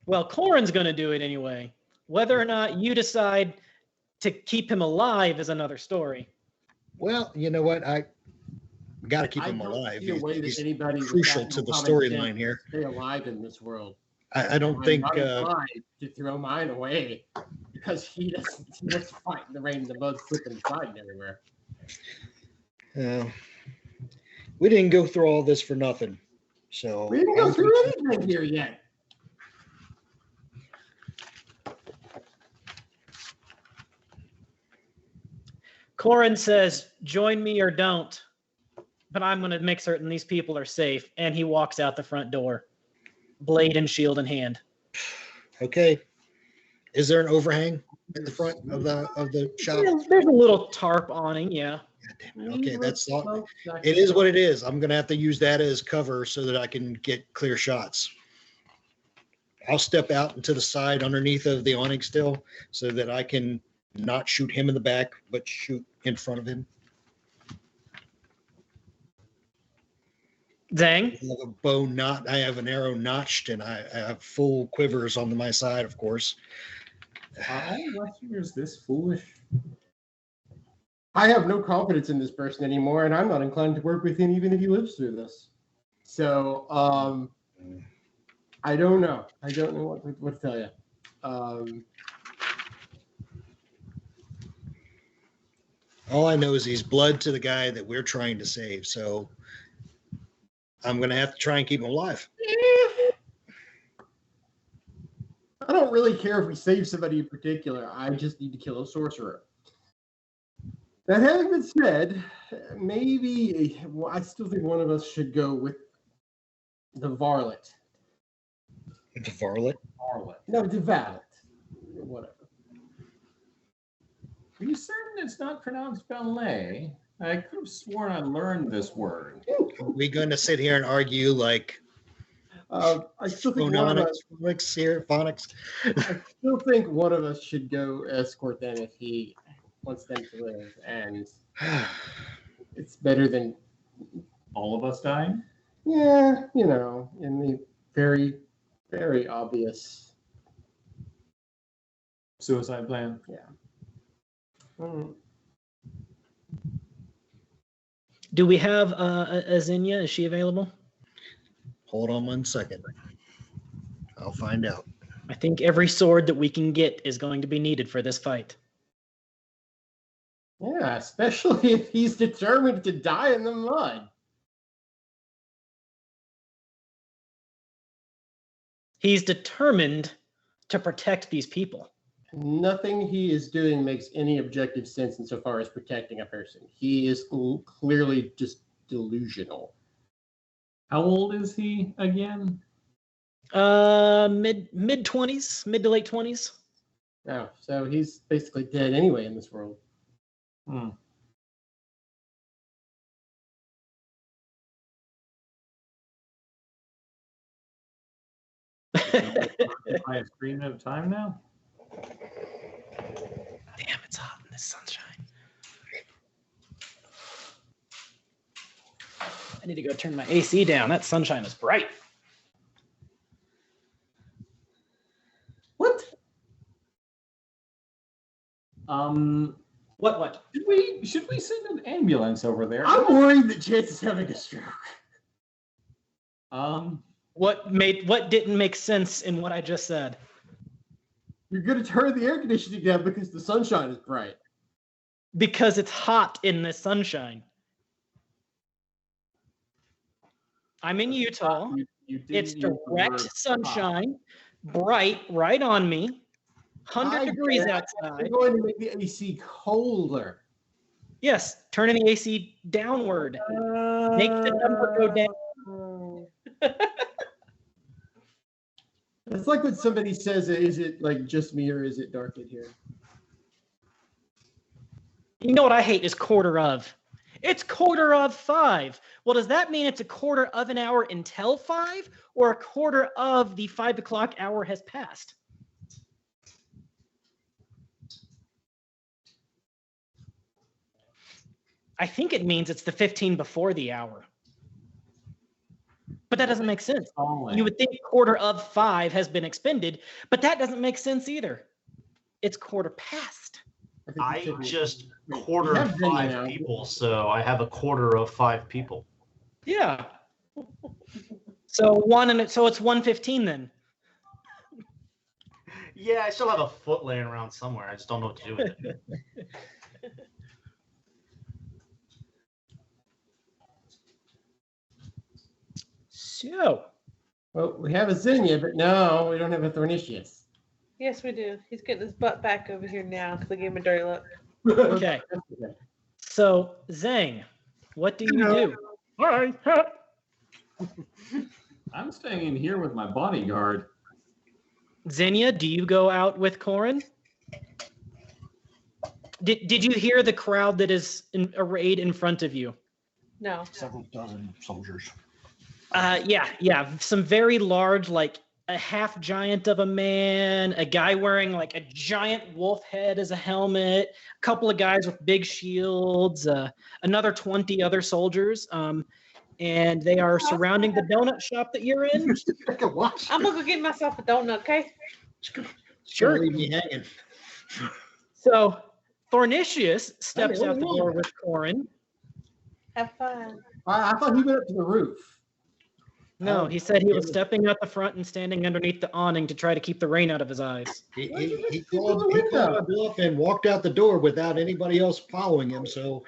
B: Well, Corin's going to do it anyway. Whether or not you decide to keep him alive is another story.
F: Well, you know what? I got to keep
D: I
F: him
D: don't
F: alive.
D: see a way that
F: He's
D: anybody with
F: crucial
D: that
F: to the
D: common
F: storyline
D: sense
F: here.
D: stay alive in this world.
F: I don't
D: I'm
F: think.
D: not inclined to throw mine away because he wants to fight in the rain, the mud, slipping and sliding everywhere.
F: We didn't go through all this for nothing. So
D: We didn't go through anything here yet.
B: Corin says, "Join me or don't," but I'm going to make certain these people are safe. And he walks out the front door, blade and shield in hand.
F: Okay. Is there an overhang at the front of the shop?
B: There's a little tarp awning, yeah.
F: God damn it. Okay, that's all. It is what it is. I'm gonna have to use that as cover so that I can get clear shots. I'll step out into the side underneath of the awning still so that I can not shoot him in the back, but shoot in front of him.
B: Zang?
F: I have a bow I have an arrow notched, and I have full quivers on my side, of course.
C: Are all Westerners this foolish?
D: I have no confidence in this person anymore, and I'm not inclined to work with him even if he lives through this. So, I don't know. I don't know what to tell you.
F: All I know is he's blood to the guy that we're trying to save, so I'm going to have to try and keep him alive.
D: I don't really care if we save somebody in particular. I just need to kill a sorcerer. That having been said, maybe I still think one of us should go with the varlet.
F: The varlet?
C: Varlet.
D: No, the valet. Whatever.
C: Are you certain it's not pronounced valet? I could have sworn I learned this word.
F: Are we going to sit here and argue like
D: I still think one of us.
F: phonics?
D: I still think one of us should go escort them if he wants them to live, and it's better than
C: All of us dying?
D: yeah, in the very, very obvious.
C: Suicide plan?
D: Yeah. Mm.
B: Do we have a Zinnia? Is she available?
F: Hold on 1 second. I'll find out.
B: I think every sword that we can get is going to be needed for this fight.
D: Yeah, especially if he's determined to die in the mud.
B: He's determined to protect these people.
D: Nothing he is doing makes any objective sense insofar as protecting a person. He is clearly just delusional.
C: How old is he again?
B: Mid 20s, mid to late 20s.
D: Oh, so he's basically dead anyway in this world.
C: Hmm. I screen of time now?
B: Damn, it's hot in this sunshine. I need to go turn my AC down. That sunshine is bright.
D: What?
B: What?
C: Should we send an ambulance over there?
D: I'm worried that Chance is having a stroke.
B: What didn't make sense in what I just said?
D: You're going to turn the air conditioning down because the sunshine is bright.
B: Because it's hot in the sunshine. I'm in Utah.
C: You didn't
B: It's
C: use the
B: direct
C: word
B: sunshine, bright right on me, 100
D: I
B: degrees
D: get it.
B: outside.
D: You're going to make the AC colder.
B: Yes, turning the AC downward. Make the number go down.
D: It's like when somebody says, is it like just me or is it dark in here?
B: You know what I hate is quarter of. It's 5:15. Well, does that mean it's a quarter of an hour until 5, or a quarter of the 5 o'clock hour has passed? I think it means it's the 15 before the hour. But that doesn't make sense. You would think quarter of 5 has been expended, but that doesn't make sense either. It's quarter past.
E: I just
D: we
E: quartered
D: have Vinny
E: 5
D: now.
E: people, so I have a quarter of 5 people.
B: Yeah. So it's 1:15 then.
E: Yeah, I still have a foot laying around somewhere. I just don't know what to do with it.
B: So,
D: Well, we have a Zinnia, but no, we don't have a Thornicius.
G: Yes, we do. He's getting his butt back over here now because I gave him a dirty look.
B: okay. So, Zhang, what do you do? Hi.
C: I'm staying in here with my bodyguard.
B: Xenia, do you go out with Corin? Did you hear the crowd that is arrayed in front of you?
G: No.
F: Several dozen soldiers.
B: Yeah. Some very large, like a half giant of a man, a guy wearing like a giant wolf head as a helmet, a couple of guys with big shields, another 20 other soldiers. And they are surrounding the donut shop that you're in.
F: What?
G: I'm gonna go get myself a donut, okay?
B: Sure.
F: Leave me hanging.
B: So Thornicius steps out the door with Corin.
G: Have fun.
D: I thought he went up to the roof.
B: No, he said he was stepping out the front and standing underneath the awning to try to keep the rain out of his eyes.
F: He called my bluff and walked out the door without anybody else following him. So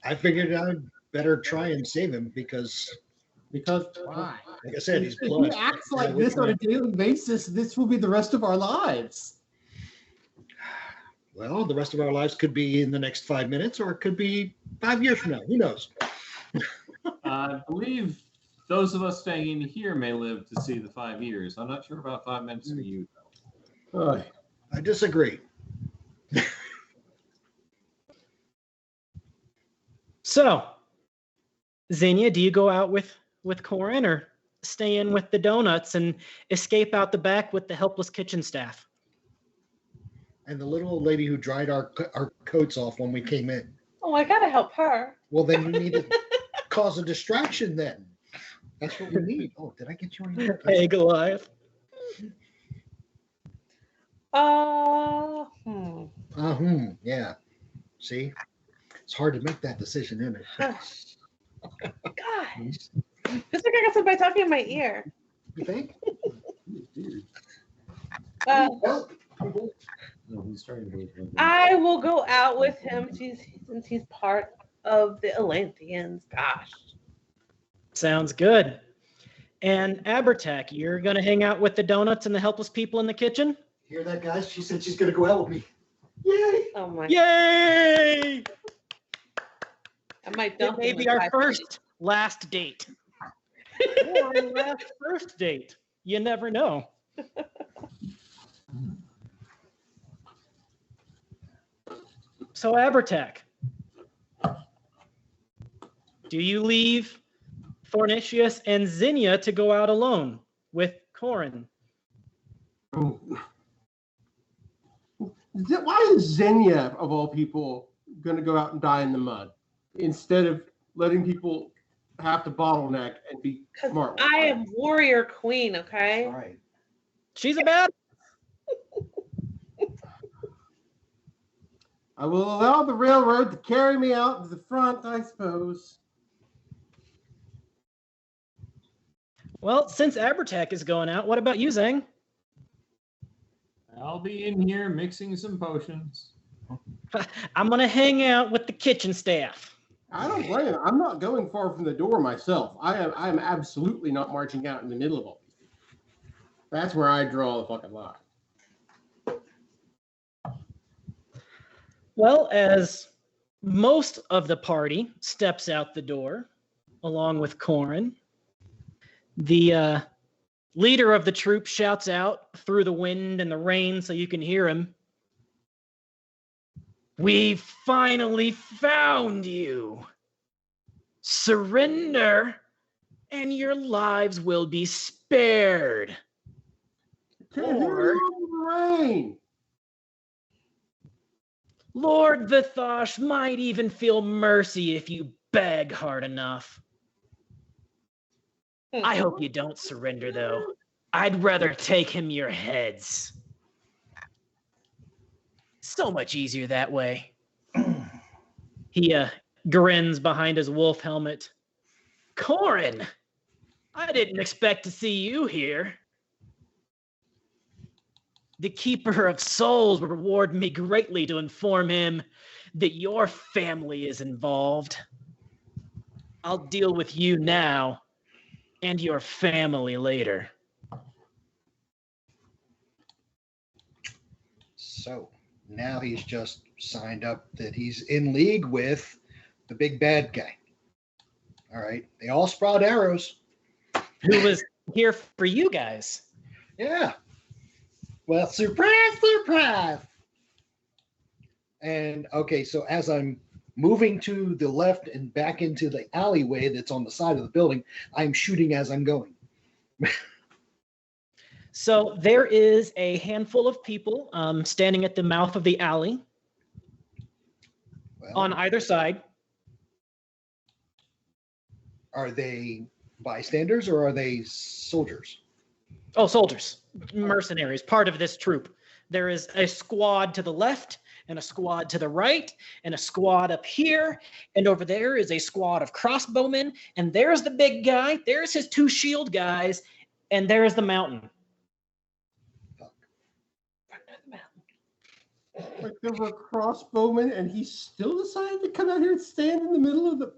F: I figured I'd better try and save him because
D: Why?
F: like I said, he's
D: If he
F: blood.
D: acts like this on a daily basis, this will be the rest of our lives.
F: Well, the rest of our lives could be in the next 5 minutes, or it could be 5 years from now. Who knows?
C: I believe those of us staying in here may live to see the 5 years. I'm not sure about 5 minutes for you, though.
F: I disagree.
B: So, Xenia, do you go out with Corin or stay in with the donuts and escape out the back with the helpless kitchen staff?
F: And the little old lady who dried our coats off when we came in.
G: Oh, I gotta help her.
F: Well, then you need to cause a distraction then. That's what we need. Oh, did I get you on here?
B: Hey, Goliath.
F: Yeah. See? It's hard to make that decision, isn't it?
G: Gosh. Feels like I got somebody talking in my ear.
F: You think?
C: No, he's starting to.
G: I will go out with him since he's part of the Atlanteans. Gosh.
B: Sounds good. And Abertak, you're going to hang out with the donuts and the helpless people in the kitchen?
F: Hear that, guys? She said she's going to go out with me. Yay!
G: Oh my.
B: Yay!
G: I might
B: It
G: dump
B: may
G: him
B: be
G: in
B: our
G: 5
B: first last date. Or our last first date. You never know. So, Abertak, do you leave Thornicius and Xenia to go out alone with Corin?
D: Why is Xenia, of all people, going to go out and die in the mud instead of letting people have to bottleneck and be smart?
G: I am warrior queen, okay?
F: All right.
B: She's a bad.
D: I will allow the railroad to carry me out to the front, I suppose.
B: Well, since Abertak is going out, what about you, Zhang?
C: I'll be in here mixing some potions.
B: I'm going to hang out with the kitchen staff.
D: I don't blame him. I'm not going far from the door myself. I am absolutely not marching out in the middle of all these people. That's where I draw the fucking line.
B: Well, as most of the party steps out the door, along with Corin, the leader of the troop shouts out through the wind and the rain so you can hear him. "We finally found you. Surrender, and your lives will be spared."
D: Can't hear you over the rain.
B: Lord Vithosh might even feel mercy if you beg hard enough. I hope you don't surrender, though. I'd rather take him your heads. So much easier that way. He grins behind his wolf helmet. Corin, I didn't expect to see you here. The Keeper of Souls would reward me greatly to inform him that your family is involved. I'll deal with you now and your family later.
F: So now he's just signed up that he's in league with the big bad guy. All right. They all sprout arrows.
B: Who was here for you guys?
F: Yeah. Well, surprise, surprise. And okay, so as I'm moving to the left and back into the alleyway that's on the side of the building, I'm shooting as I'm going.
B: So there is a handful of people standing at the mouth of the alley
F: Well,
B: on either side.
F: are they bystanders or are they soldiers?
B: Oh, soldiers, mercenaries, part of this troop. There is a squad to the left and a squad to the right and a squad up here. And over there is a squad of crossbowmen. And there's the big guy. There's his 2 shield guys. And there's the mountain.
D: Like there were crossbowmen, and he still decided to come out here and stand in the middle of the.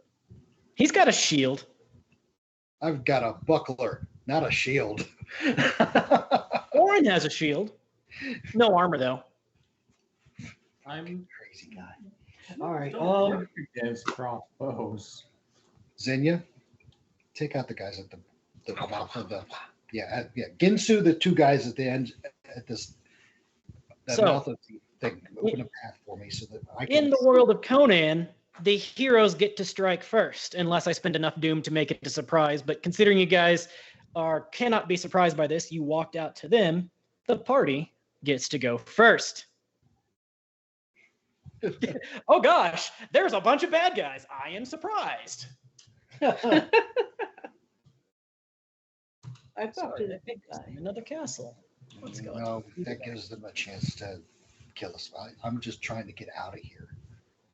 B: He's got a shield.
F: I've got a buckler, not a shield.
B: Conan has a shield. No armor, though.
C: I'm
F: Crazy guy. All right.
C: against crossbows.
F: Xenia, take out the guys at the mouth of the. Yeah. Ginsu, the 2 guys at the end at this. That
B: So-
F: mouth of the thing. Open a path for me so that I can.
B: In the world of Conan, the heroes get to strike first, unless I spend enough doom to make it a surprise. But considering you guys cannot be surprised by this, you walked out to them, the party gets to go first. Oh gosh, there's a bunch of bad guys. I am surprised.
G: I thought you were the big guy.
B: Another castle. What's going on?
F: No, that gives them a chance to kill us. I'm just trying to get out of here.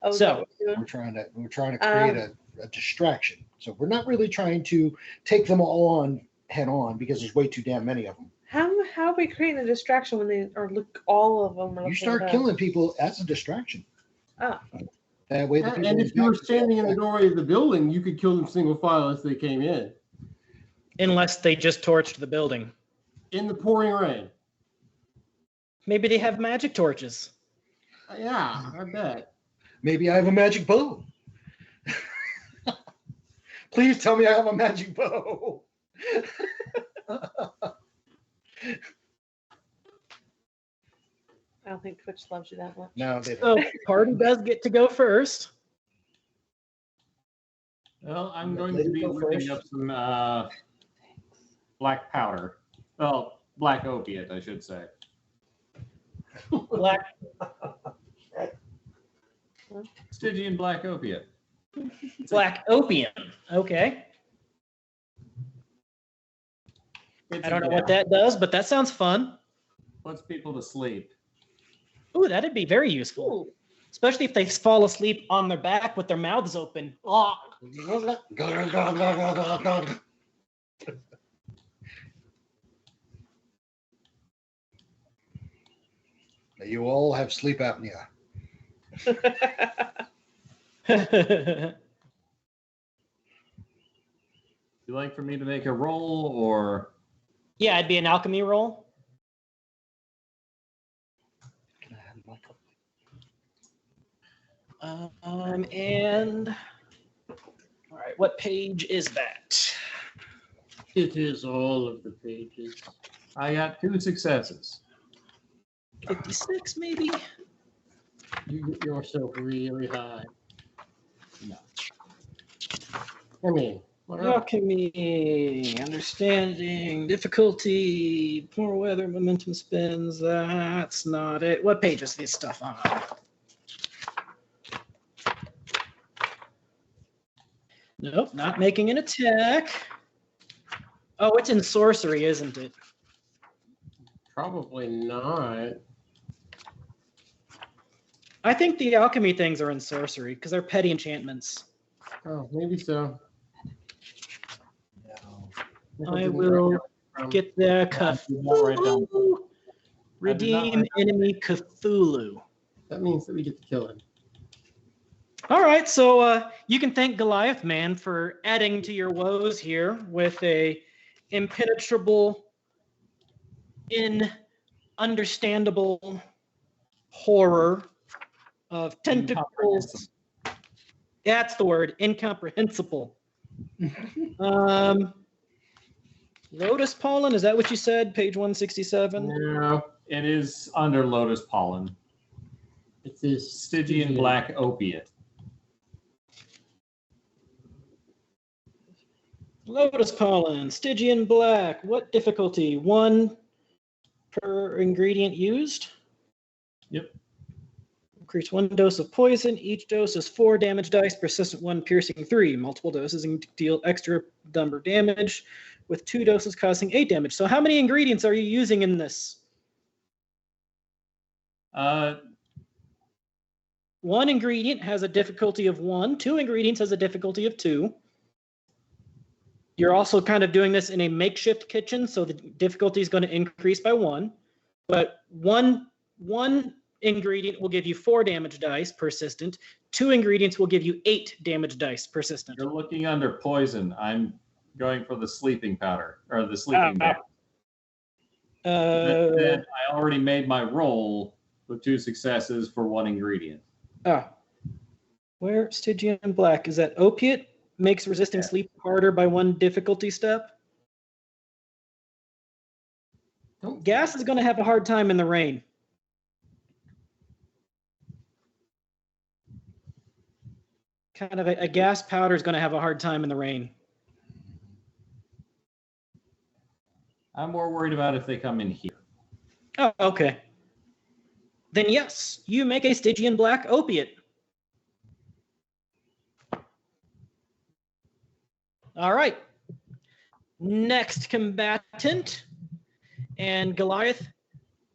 G: Oh, is
B: So-
G: that what you're
F: We're
G: doing?
F: trying to create a distraction. So we're not really trying to take them all on head on because there's way too damn many of them.
G: How are we creating a distraction when they are all of them? Are
F: You
G: looking
F: start
G: at us?
F: killing people as a distraction.
G: Oh.
F: That way, the people
D: And if you were
F: back-
D: standing in the doorway of the building, you could kill them single file as they came in
B: Unless they just torched the building.
D: in the pouring rain.
B: Maybe they have magic torches.
D: Yeah, I bet.
F: Maybe I have a magic bow. Please tell me I have a magic bow.
G: I don't think Twitch loves you that much.
F: No, they
B: So
F: don't.
B: party does get to go first.
C: Well, I'm
B: Let
C: going
B: it
C: to be
B: go
C: whipping
B: first.
C: up some black powder. Well, black opiate, I should say.
B: Black.
C: Stygian black opiate.
B: Black opium. Okay. I don't know what that does, but that sounds fun.
C: Puts people to sleep.
B: Ooh, that'd be very useful.
G: Ooh.
B: Especially if they fall asleep on their back with their mouths open. Ah.
F: You all have sleep apnea.
C: You like for me to make a roll or
B: Yeah, it'd be an alchemy roll.
F: Can I have my cup?
B: And all right, what page is that?
D: It is all of the pages.
C: I got 2 successes.
B: 56, maybe?
D: You get yourself really high. No. I mean, whatever.
B: Alchemy, understanding, difficulty, poor weather, momentum spins. That's not it. What page is this stuff on? Nope, not making an attack. Oh, it's in sorcery, isn't it?
D: Probably not.
B: I think the alchemy things are in sorcery because they're petty enchantments.
D: Oh, maybe so.
F: No.
B: I will get the cuff.
C: Right down.
B: Redeem enemy Cthulhu.
D: That means that we get to kill him.
B: All right, so you can thank Goliath Man for adding to your woes here with a impenetrable, understandable horror of tentacles. That's the word, incomprehensible. Lotus pollen, is that what you said? Page 167?
C: No, it is under lotus pollen.
D: It's this
C: Stygian black opiate.
B: Lotus pollen, Stygian black. What difficulty? 1 per ingredient used?
C: Yep.
B: Increase 1 dose of poison. Each dose is 4 damage dice, persistent 1, piercing 3. Multiple doses and deal extra number damage, with 2 doses causing 8 damage. So how many ingredients are you using in this? 1 ingredient has a difficulty of 1. 2 ingredients has a difficulty of 2. You're also kind of doing this in a makeshift kitchen, so the difficulty is going to increase by 1. But one ingredient will give you 4 damage dice persistent. 2 ingredients will give you 8 damage dice persistent.
C: You're looking under poison. I'm going for the sleeping powder, or the sleeping bag. Then I already made my roll with 2 successes for 1 ingredient.
B: Where Stygian black? Is that opiate? Makes resisting sleep harder by 1 difficulty step? Gas is going to have a hard time in the rain. Kind of a gas powder is going to have a hard time in the rain.
C: I'm more worried about if they come in here.
B: Oh, okay. Then yes, you make a Stygian black opiate. All right. Next combatant. And Goliath,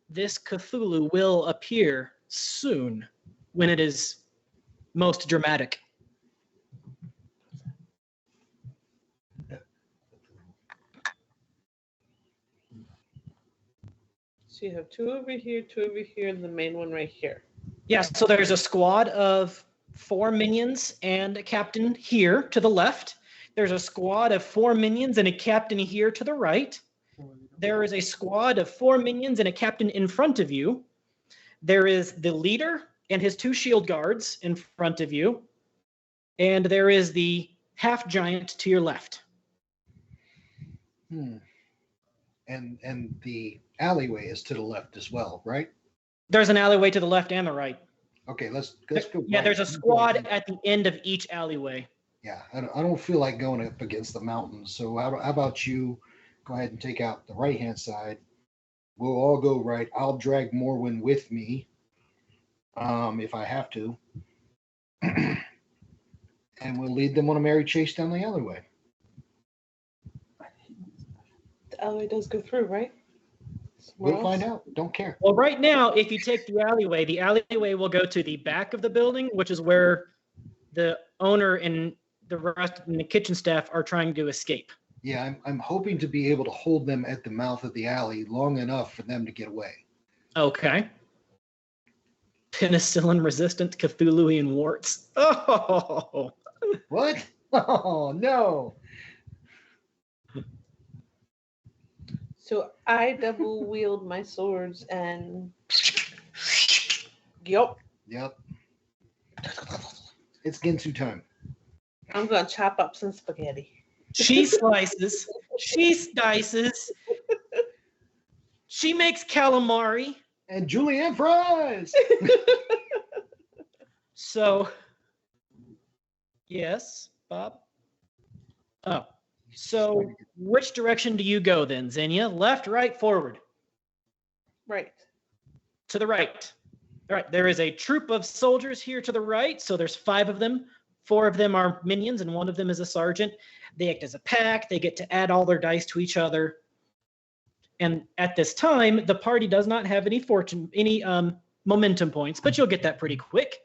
B: this Cthulhu will appear soon when it is most dramatic.
G: So you have 2 over here, 2 over here, and the main one right here.
B: Yeah, so there's a squad of 4 minions and a captain here to the left. There's a squad of 4 minions and a captain here to the right. There is a squad of 4 minions and a captain in front of you. There is the leader and his 2 shield guards in front of you. And there is the half giant to your left.
F: And the alleyway is to the left as well, right?
B: There's an alleyway to the left and the right.
F: Okay, let's go.
B: Yeah,
F: right.
B: there's a squad at the end of each alleyway.
F: Yeah, I don't feel like going up against the mountains. So how about you go ahead and take out the right-hand side? We'll all go right. I'll drag Morwen with me if I have to. And we'll lead them on a merry chase down the alleyway.
G: The alleyway does go through, right?
F: We'll find out. Don't care.
B: Well, right now, if you take the alleyway will go to the back of the building, which is where the owner and the rest of the kitchen staff are trying to escape.
F: Yeah, I'm hoping to be able to hold them at the mouth of the alley long enough for them to get away.
B: Okay. Penicillin-resistant Cthulhuian warts. Oh!
F: What? Oh, no.
G: So I double wield my swords and yup,
F: It's Ginsu time.
G: I'm gonna chop up some spaghetti.
B: She slices. She dices. She makes calamari.
F: And julienne fries.
B: So, yes, Bob? Oh, so which direction do you go then, Xenia? Left, right, forward?
G: Right.
B: To the right. All right, there is a troop of soldiers here to the right, so there's 5 of them. 4 of them are minions, and 1 of them is a sergeant. They act as a pack. They get to add all their dice to each other. And at this time, the party does not have any momentum points, but you'll get that pretty quick.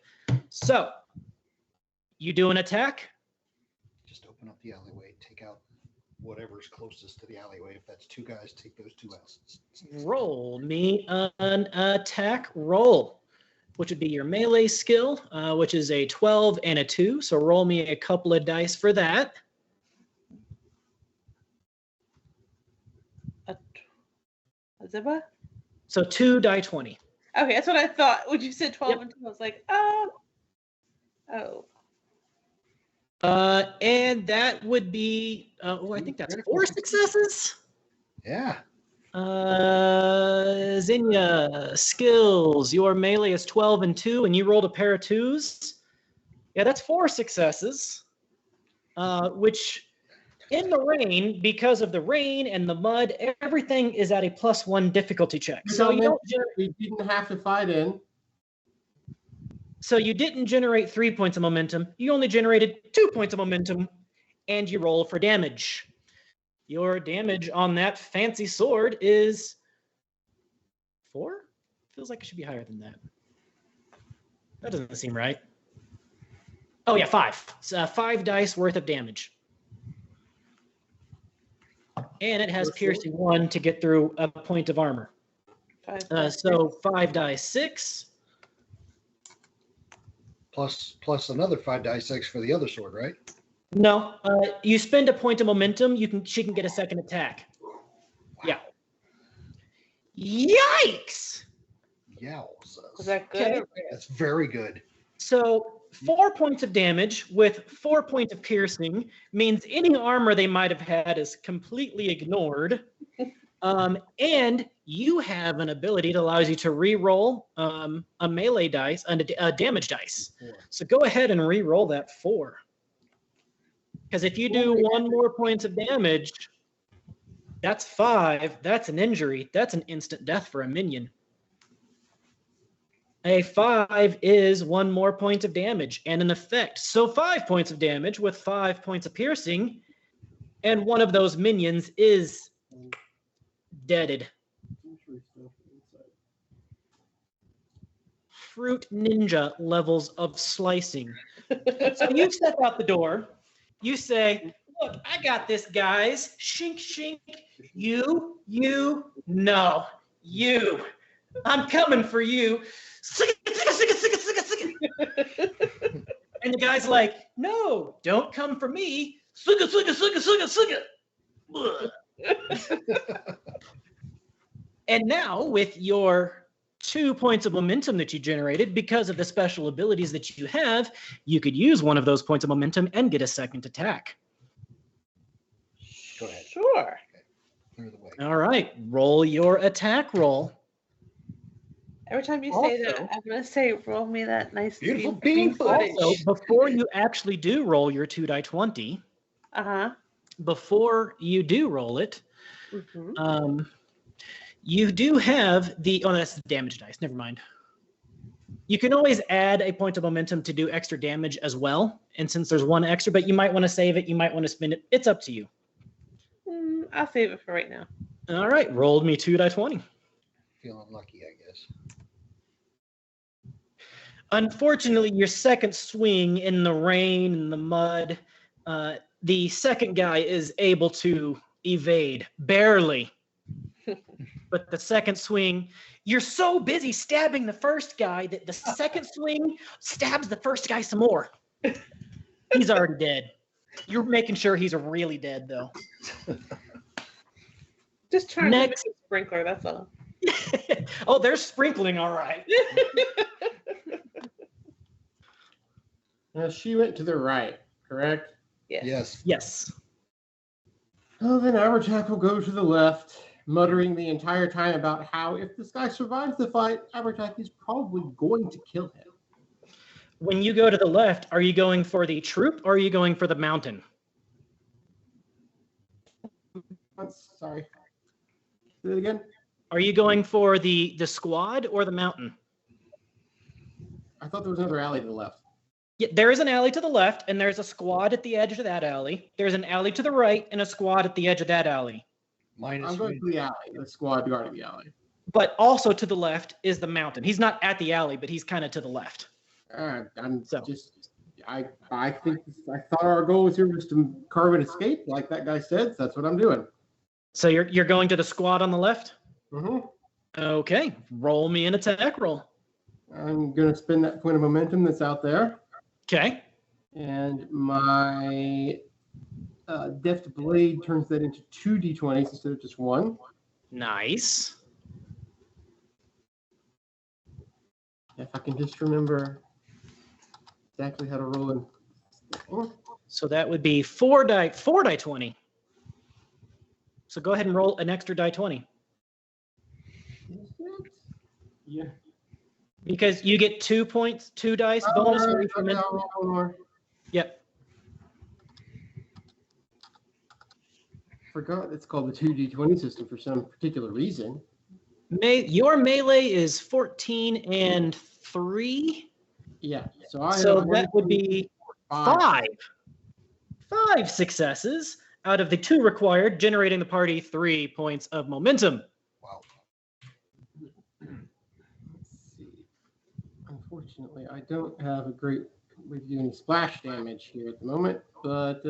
B: So, you do an attack.
F: Just open up the alleyway, take out whatever's closest to the alleyway. If that's two guys, take those two assets.
B: Roll me an attack roll, which would be your melee skill, which is a 12 and a 2. So roll me a couple of dice for that.
G: Is it what?
B: So 2 die 20.
G: Okay, that's what I thought. When you said 12
B: Yep.
G: and 2, I was like, oh.
B: And that would be, I think that's 4 successes.
F: Yeah.
B: Zinnia, skills. Your melee is 12 and 2, and you rolled a pair of 2s. Yeah, that's 4 successes. Which, in the rain, because of the rain and the mud, everything is at a +1 difficulty check. So you don't.
D: We didn't have to fight in.
B: So you didn't generate 3 points of momentum. You only generated 2 points of momentum, and you roll for damage. Your damage on that fancy sword is 4? Feels like it should be higher than that. That doesn't seem right. Oh yeah, 5. So 5 dice worth of damage. And it has piercing 1 to get through a point of armor.
G: 5
B: So 5 dice 6.
F: Plus another 5 die 6 for the other sword, right?
B: No, you spend a point of momentum. She can get a second attack. Yeah. Yikes!
F: Yowzas.
G: Was that good?
B: Okay.
G: Or bad?
F: That's very good.
B: So 4 points of damage with 4 points of piercing means any armor they might have had is completely ignored. And you have an ability that allows you to re-roll a melee dice and a damage dice. So go ahead and re-roll that 4. Because if you do 1 more point of damage, that's 5. That's an injury. That's an instant death for a minion. A 5 is 1 more point of damage and an effect. So 5 points of damage with 5 points of piercing, and one of those minions is deaded. Fruit ninja levels of slicing. So you step out the door. You say, "Look, I got this, guys. Shink, shink. You, no, you. I'm coming for you. Sick it, sick it, sick it, sick it, sick it, sick it." And the guy's like, "No, don't come for me. Sick it, sick it, sick it, sick it, sick it." And now, with your 2 points of momentum that you generated because of the special abilities that you have, you could use one of those points of momentum and get a second attack.
F: Go ahead.
G: Sure.
F: Clear the way.
B: All right, roll your attack roll.
G: Every time you say that,
B: Also-
G: I'm going to say, roll me that nice
F: Beautiful
G: bean
F: bean footage.
B: Also, before you actually do roll your 2 die 20,
G: Uh-huh.
B: before you do roll it,
G: Mm-hmm.
B: you do have that's the damage dice. Never mind. You can always add a point of momentum to do extra damage as well. And since there's 1 extra, but you might want to save it. You might want to spend it. It's up to you.
G: I'll save it for right now.
B: All right. Rolled me 2 die 20.
F: Feeling lucky, I guess.
B: Unfortunately, your second swing in the rain and the mud, the second guy is able to evade, barely. But the second swing, you're so busy stabbing the first guy that the second swing stabs the first guy some more. He's already dead. You're making sure he's really dead, though.
G: Just turn
B: Next.
G: to a sprinkler, that's all.
B: Oh, they're sprinkling, all right.
D: She went to the right, correct?
G: Yes.
F: Yes.
B: Yes.
D: Oh, then Abertack will go to the left, muttering the entire time about how if this guy survives the fight, Abertack is probably going to kill him.
B: When you go to the left, are you going for the troop or are you going for the mountain?
D: Sorry. Say it again.
B: Are you going for the squad or the mountain?
D: I thought there was another alley to the left.
B: Yeah, there is an alley to the left, and there's a squad at the edge of that alley. There's an alley to the right, and a squad at the edge of that alley.
F: Minus
D: I'm going to the alley, the squad guarding the alley.
B: But also to the left is the mountain. He's not at the alley, but he's kind of to the left.
D: I'm
B: So.
D: just, I thought our goal was here was to carve an escape, like that guy said. So that's what I'm doing.
B: So you're going to the squad on the left?
D: hmm
B: Okay. Roll me an attack roll.
D: I'm gonna spend that point of momentum that's out there,
B: Okay.
D: and my deft blade turns that into 2d20s instead of just one.
B: Nice.
D: If I can just remember exactly how to roll in.
B: So that would be 4 die 20. So go ahead and roll an extra die 20.
C: Yeah.
B: Because you get 2 points, 2 dice bonus.
D: All right,
B: for each
D: okay, I'll roll one more.
B: Yep.
D: Forgot it's called the 2d20 system for some particular reason.
B: Your melee is 14 and 3.
D: Yeah, so I
B: So
D: have
B: that would be 5. 5 successes out of the 2 required, generating the party 3 points of momentum.
F: Wow.
D: Let's see. Unfortunately, I don't have a great way to do any splash damage here at the moment, but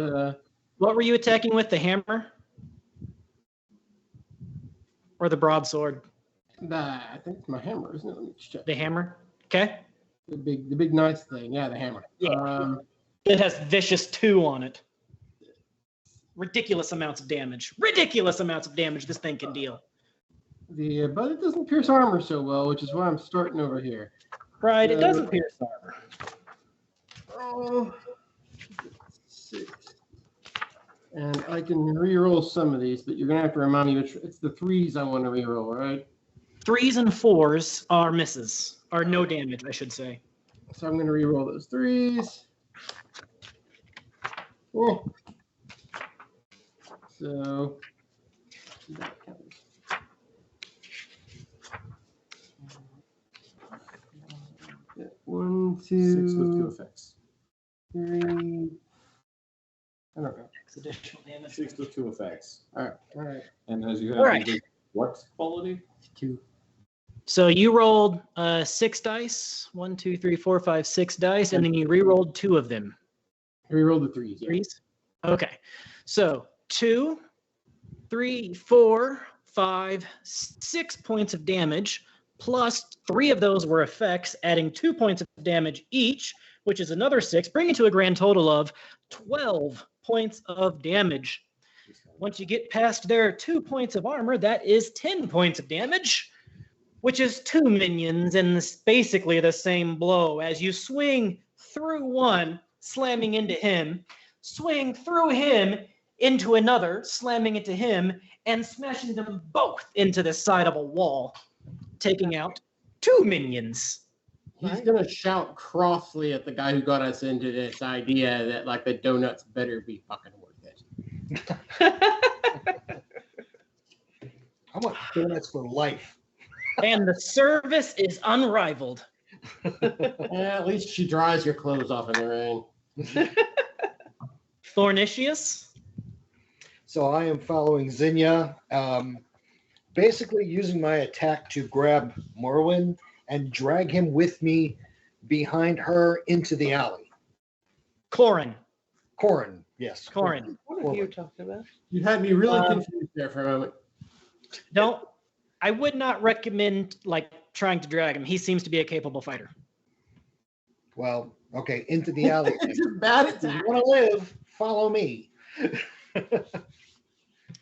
B: What were you attacking with? The hammer? Or the broadsword?
D: I think it's my hammer, isn't it? Let me just check.
B: The hammer? Okay.
D: The big nice thing. Yeah, the hammer.
B: Yeah. It has vicious 2 on it. Ridiculous amounts of damage. Ridiculous amounts of damage this thing can deal.
D: But it doesn't pierce armor so well, which is why I'm starting over here.
B: Right, it doesn't pierce armor.
D: Oh, 6. And I can re-roll some of these, but you're gonna have to remind me which it's the 3s I want to re-roll, right?
B: 3s and 4s are misses. Or no damage, I should say.
D: So I'm gonna re-roll those 3s. Oh. So that counts. 1, 2,
C: 6 with 2 effects.
D: 3. I don't know.
B: Additional damage.
C: 6 with 2 effects.
D: All right.
C: And as you have
B: All right.
C: what quality?
D: 2.
B: So you rolled 6 dice. 1, 2, 3, 4, 5, 6 dice, and then you re-rolled 2 of them.
D: Re-roll the 3s. Yeah.
B: 3s? Okay. So 2, 3, 4, 5, 6 points of damage, plus 3 of those were effects, adding 2 points of damage each, which is another 6, bringing to a grand total of 12 points of damage. Once you get past their 2 points of armor, that is 10 points of damage, which is 2 minions and basically the same blow. As you swing through one, slamming into him, swing through him into another, slamming into him, and smashing them both into the side of a wall, taking out 2 minions.
D: He's gonna shout crossly at the guy who got us into this idea that like the donuts better be fucking worth it.
F: I want donuts for life.
B: And the service is unrivaled.
D: At least she dries your clothes off in the rain.
B: Thornicius?
F: So I am following Zinnia, basically using my attack to grab Morwin and drag him with me behind her into the alley.
B: Corin.
F: Corin, yes.
B: Corin.
G: What are you talking about?
D: You had me really confused there for a moment.
B: I would not recommend trying to drag him. He seems to be a capable fighter.
F: Well, okay, into the alley.
D: It's just bad
F: If you
D: attack.
F: want to live, follow me.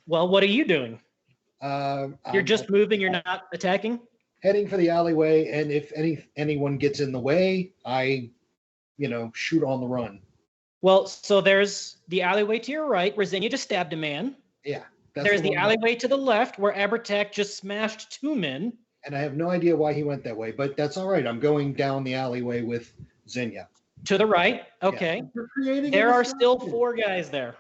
B: Well, what are you doing?
F: You're
B: You're just moving, you're not attacking?
F: heading for the alleyway, and if anyone gets in the way, I, shoot on the run.
B: Well, so there's the alleyway to your right where Xenia just stabbed a man.
F: Yeah.
B: There's the
F: one.
B: alleyway to the left where Abertak just smashed 2 men.
F: And I have no idea why he went that way, but that's all right. I'm going down the alleyway with Zinnia.
B: To the right. Okay.
D: You're creating
B: There
D: a
B: are still
D: distraction.
B: 4 guys there.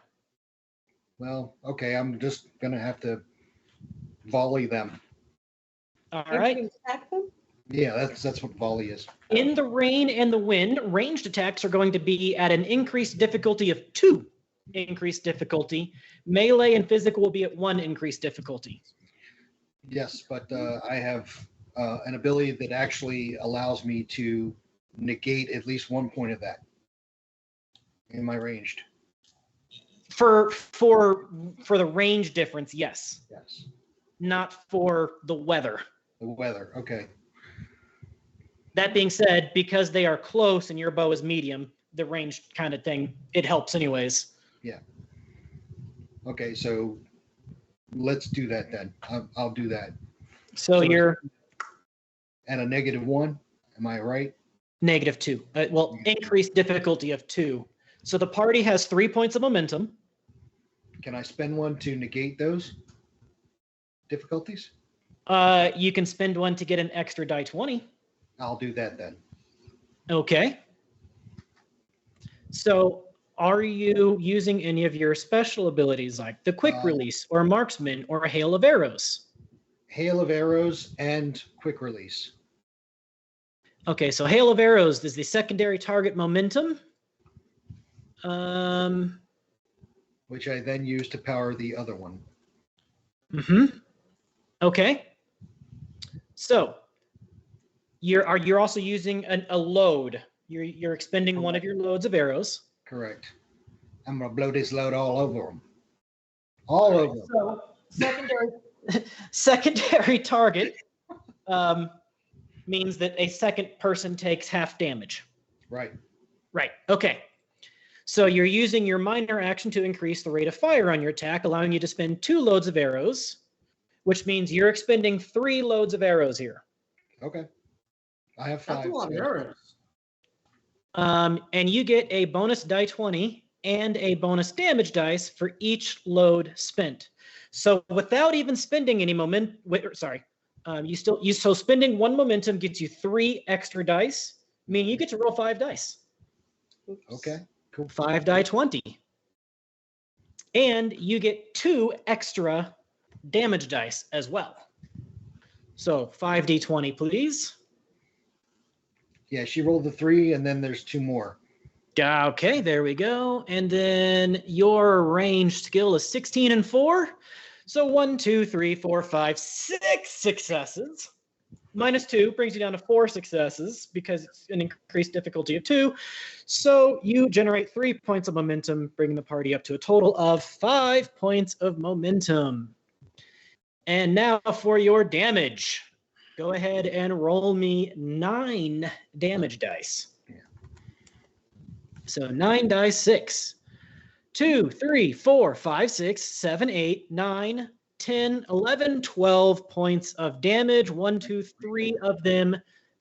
F: Well, okay, I'm just gonna have to volley them.
B: All
G: You
B: right.
G: can attack them?
F: Yeah, that's what volley is.
B: In the rain and the wind, ranged attacks are going to be at an increased difficulty of 2 increased difficulty. Melee and physical will be at 1 increased difficulty.
F: Yes, but I have an ability that actually allows me to negate at least 1 point of that. Am I ranged?
B: For the range difference, yes.
F: Yes.
B: Not for the weather.
F: The weather. Okay.
B: That being said, because they are close and your bow is medium, the range kind of thing, it helps anyways.
F: Okay, so let's do that then. I'll do that.
B: So you're
F: At a -1, am I right?
B: -2. Well, increased difficulty of 2. So the party has 3 points of momentum.
F: Can I spend one to negate those difficulties?
B: You can spend one to get an extra die 20.
F: I'll do that then.
B: Okay. So are you using any of your special abilities like the quick release or marksman or a hail of arrows?
F: Hail of arrows and quick release.
B: Okay, so hail of arrows is the secondary target momentum.
F: Which I then use to power the other one.
B: Okay. So you're also using a load. You're expending one of your loads of arrows.
F: Correct. I'm gonna blow this load all over them. All over them.
B: So secondary target means that a second person takes half damage.
F: Right.
B: Right. Okay. So you're using your minor action to increase the rate of fire on your attack, allowing you to spend 2 loads of arrows, which means you're expending 3 loads of arrows here.
F: Okay. I have 5.
D: That's a lot of arrows.
B: And you get a bonus die 20 and a bonus damage dice for each load spent. So without even spending any so spending 1 momentum gets you 3 extra dice, meaning you get to roll 5 dice.
F: Okay. Cool.
B: 5 die 20. And you get 2 extra damage dice as well. So 5d20, please.
F: Yeah, she rolled the 3, and then there's 2 more.
B: Okay, there we go. And then your ranged skill is 16 and 4. So 1, 2, 3, 4, 5, 6 successes. -2 brings you down to 4 successes because it's an increased difficulty of 2. So you generate 3 points of momentum, bringing the party up to a total of 5 points of momentum. And now for your damage. Go ahead and roll me 9 damage dice. So 9 dice, 6. 2, 3, 4, 5, 6, 7, 8, 9, 10, 11, 12 points of damage. 1, 2, 3 of them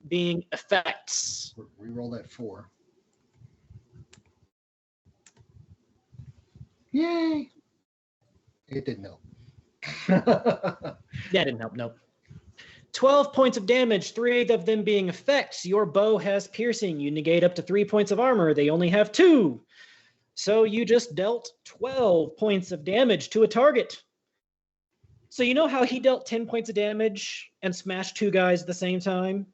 B: being effects.
F: Reroll that 4. Yay! It didn't help.
B: That didn't help, nope. 12 points of damage, 3 of them being effects. Your bow has piercing. You negate up to 3 points of armor. They only have 2. So you just dealt 12 points of damage to a target. So you know how he dealt 10 points of damage and smashed 2 guys at the same time?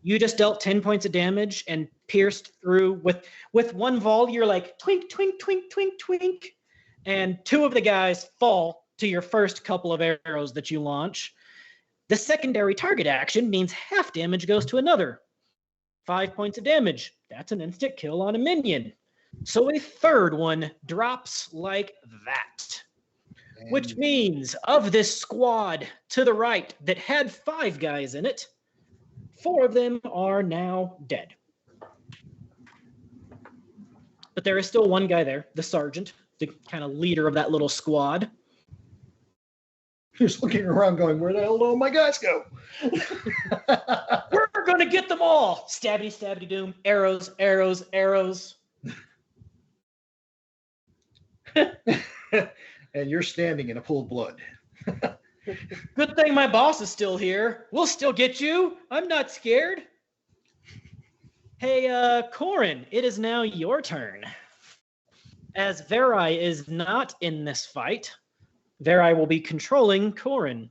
B: You just dealt 10 points of damage and pierced through with one volley. You're like twink, twink, twink, twink, twink. And 2 of the guys fall to your first couple of arrows that you launch. The secondary target action means half damage goes to another. 5 points of damage. That's an instant kill on a minion. So a third one drops like that. Which means of this squad to the right that had 5 guys in it, 4 of them are now dead. But there is still one guy there, the sergeant, the kind of leader of that little squad.
F: Just looking around going, where the hell did all my guys go?
B: We're going to get them all. Stabby, stabby, doom. Arrows, arrows, arrows.
F: And you're standing in a pool of blood.
B: Good thing my boss is still here. We'll still get you. I'm not scared. Hey, Corin, it is now your turn. As Verai is not in this fight, Verai will be controlling Corin.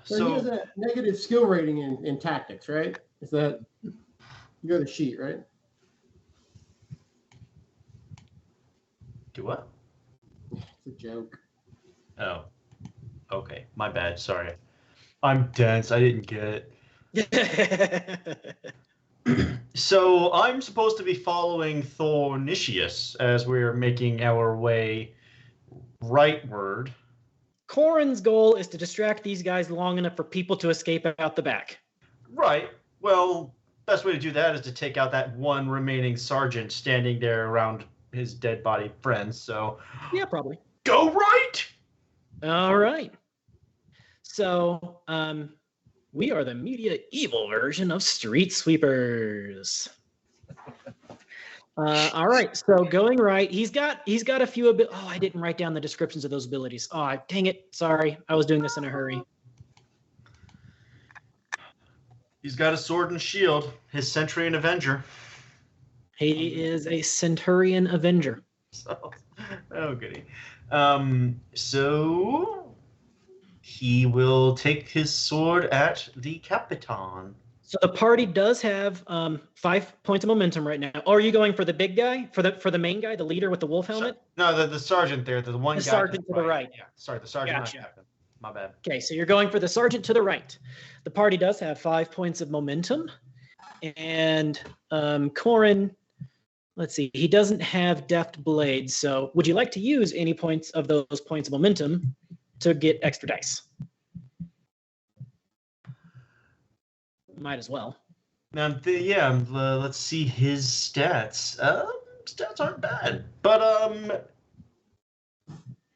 D: So he has a negative skill rating in tactics, right? Is that you got a sheet, right?
E: Do what?
D: It's a joke.
E: Oh, okay. My bad. Sorry. I'm dense. I didn't get it. So I'm supposed to be following Thornicius as we're making our way rightward.
B: Corin's goal is to distract these guys long enough for people to escape out the back.
E: Right. Well, best way to do that is to take out that one remaining sergeant standing there around his dead body friends. So
B: Yeah, probably.
E: go right.
B: All right. So, we are the medieval version of Street Sweepers. All right. So going right, he's got a few Oh, I didn't write down the descriptions of those abilities. Oh, dang it! Sorry, I was doing this in a hurry.
E: He's got a sword and shield. His Centurion Avenger.
B: He is a Centurion Avenger.
E: So, oh goody. So he will take his sword at the Capitan.
B: So the party does have 5 points of momentum right now. Oh, are you going for the big guy, for the main guy, the leader with the wolf helmet?
E: No, the sergeant there, the one
B: The
E: guy
B: sergeant to the right.
E: Yeah, sorry, the sergeant,
B: Gotcha.
E: not captain. My bad.
B: Okay, so you're going for the sergeant to the right. The party does have 5 points of momentum, and Corin, let's see, he doesn't have deft blades. So would you like to use any points of those points of momentum to get extra dice? Might as well.
E: Now, let's see his stats. Stats aren't bad, but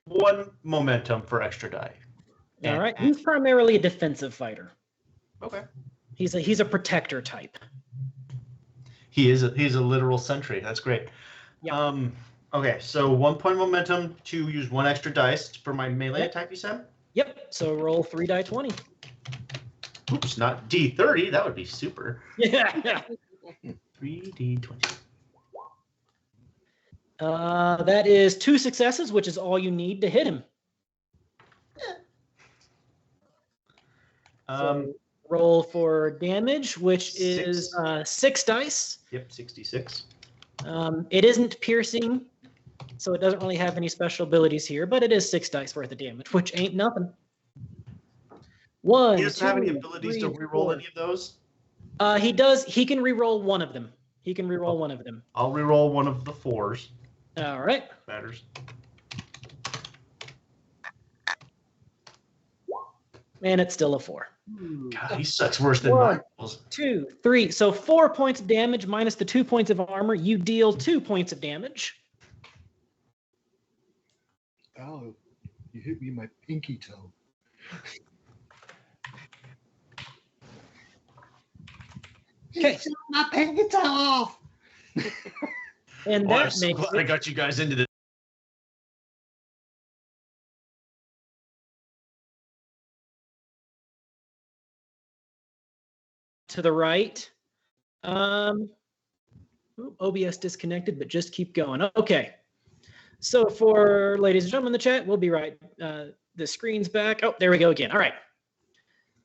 E: 1 momentum for extra die.
B: All right, he's primarily a defensive fighter.
E: Okay.
B: He's a protector type.
E: He's a literal sentry. That's great.
B: Yeah.
E: Okay, so 1 point momentum to use 1 extra dice for my melee attack. You said.
B: Yep. So roll 3 die 20.
E: Oops, not D30. That would be super.
B: Yeah.
E: 3D20.
B: That is 2 successes, which is all you need to hit him. So roll for damage, which is 6 dice.
E: Yep, 66.
B: It isn't piercing, so it doesn't really have any special abilities here, but it is 6 dice worth of damage, which ain't nothing. 1.
E: He doesn't have any
B: 2,
E: abilities
B: 3,
E: to reroll
B: 4.
E: any of those?
B: He does. He can reroll one of them. One of them.
E: I'll reroll one of the 4s.
B: All right.
E: Matters.
B: And it's still a 4.
E: God, he sucks worse than
B: 1,
E: mine.
B: 2, 3. So 4 points of damage minus the 2 points of armor. You deal 2 points of damage.
F: Oh, you hit me in my pinky toe.
B: Okay.
F: My pinky toe off.
B: And
E: Well, I'm
B: that
E: so
B: makes
E: glad I
B: it
E: got you guys into this.
B: to the right. OBS disconnected, but just keep going. Okay. So for ladies and gentlemen in the chat, we'll be right. The screen's back. Oh, there we go again. All right.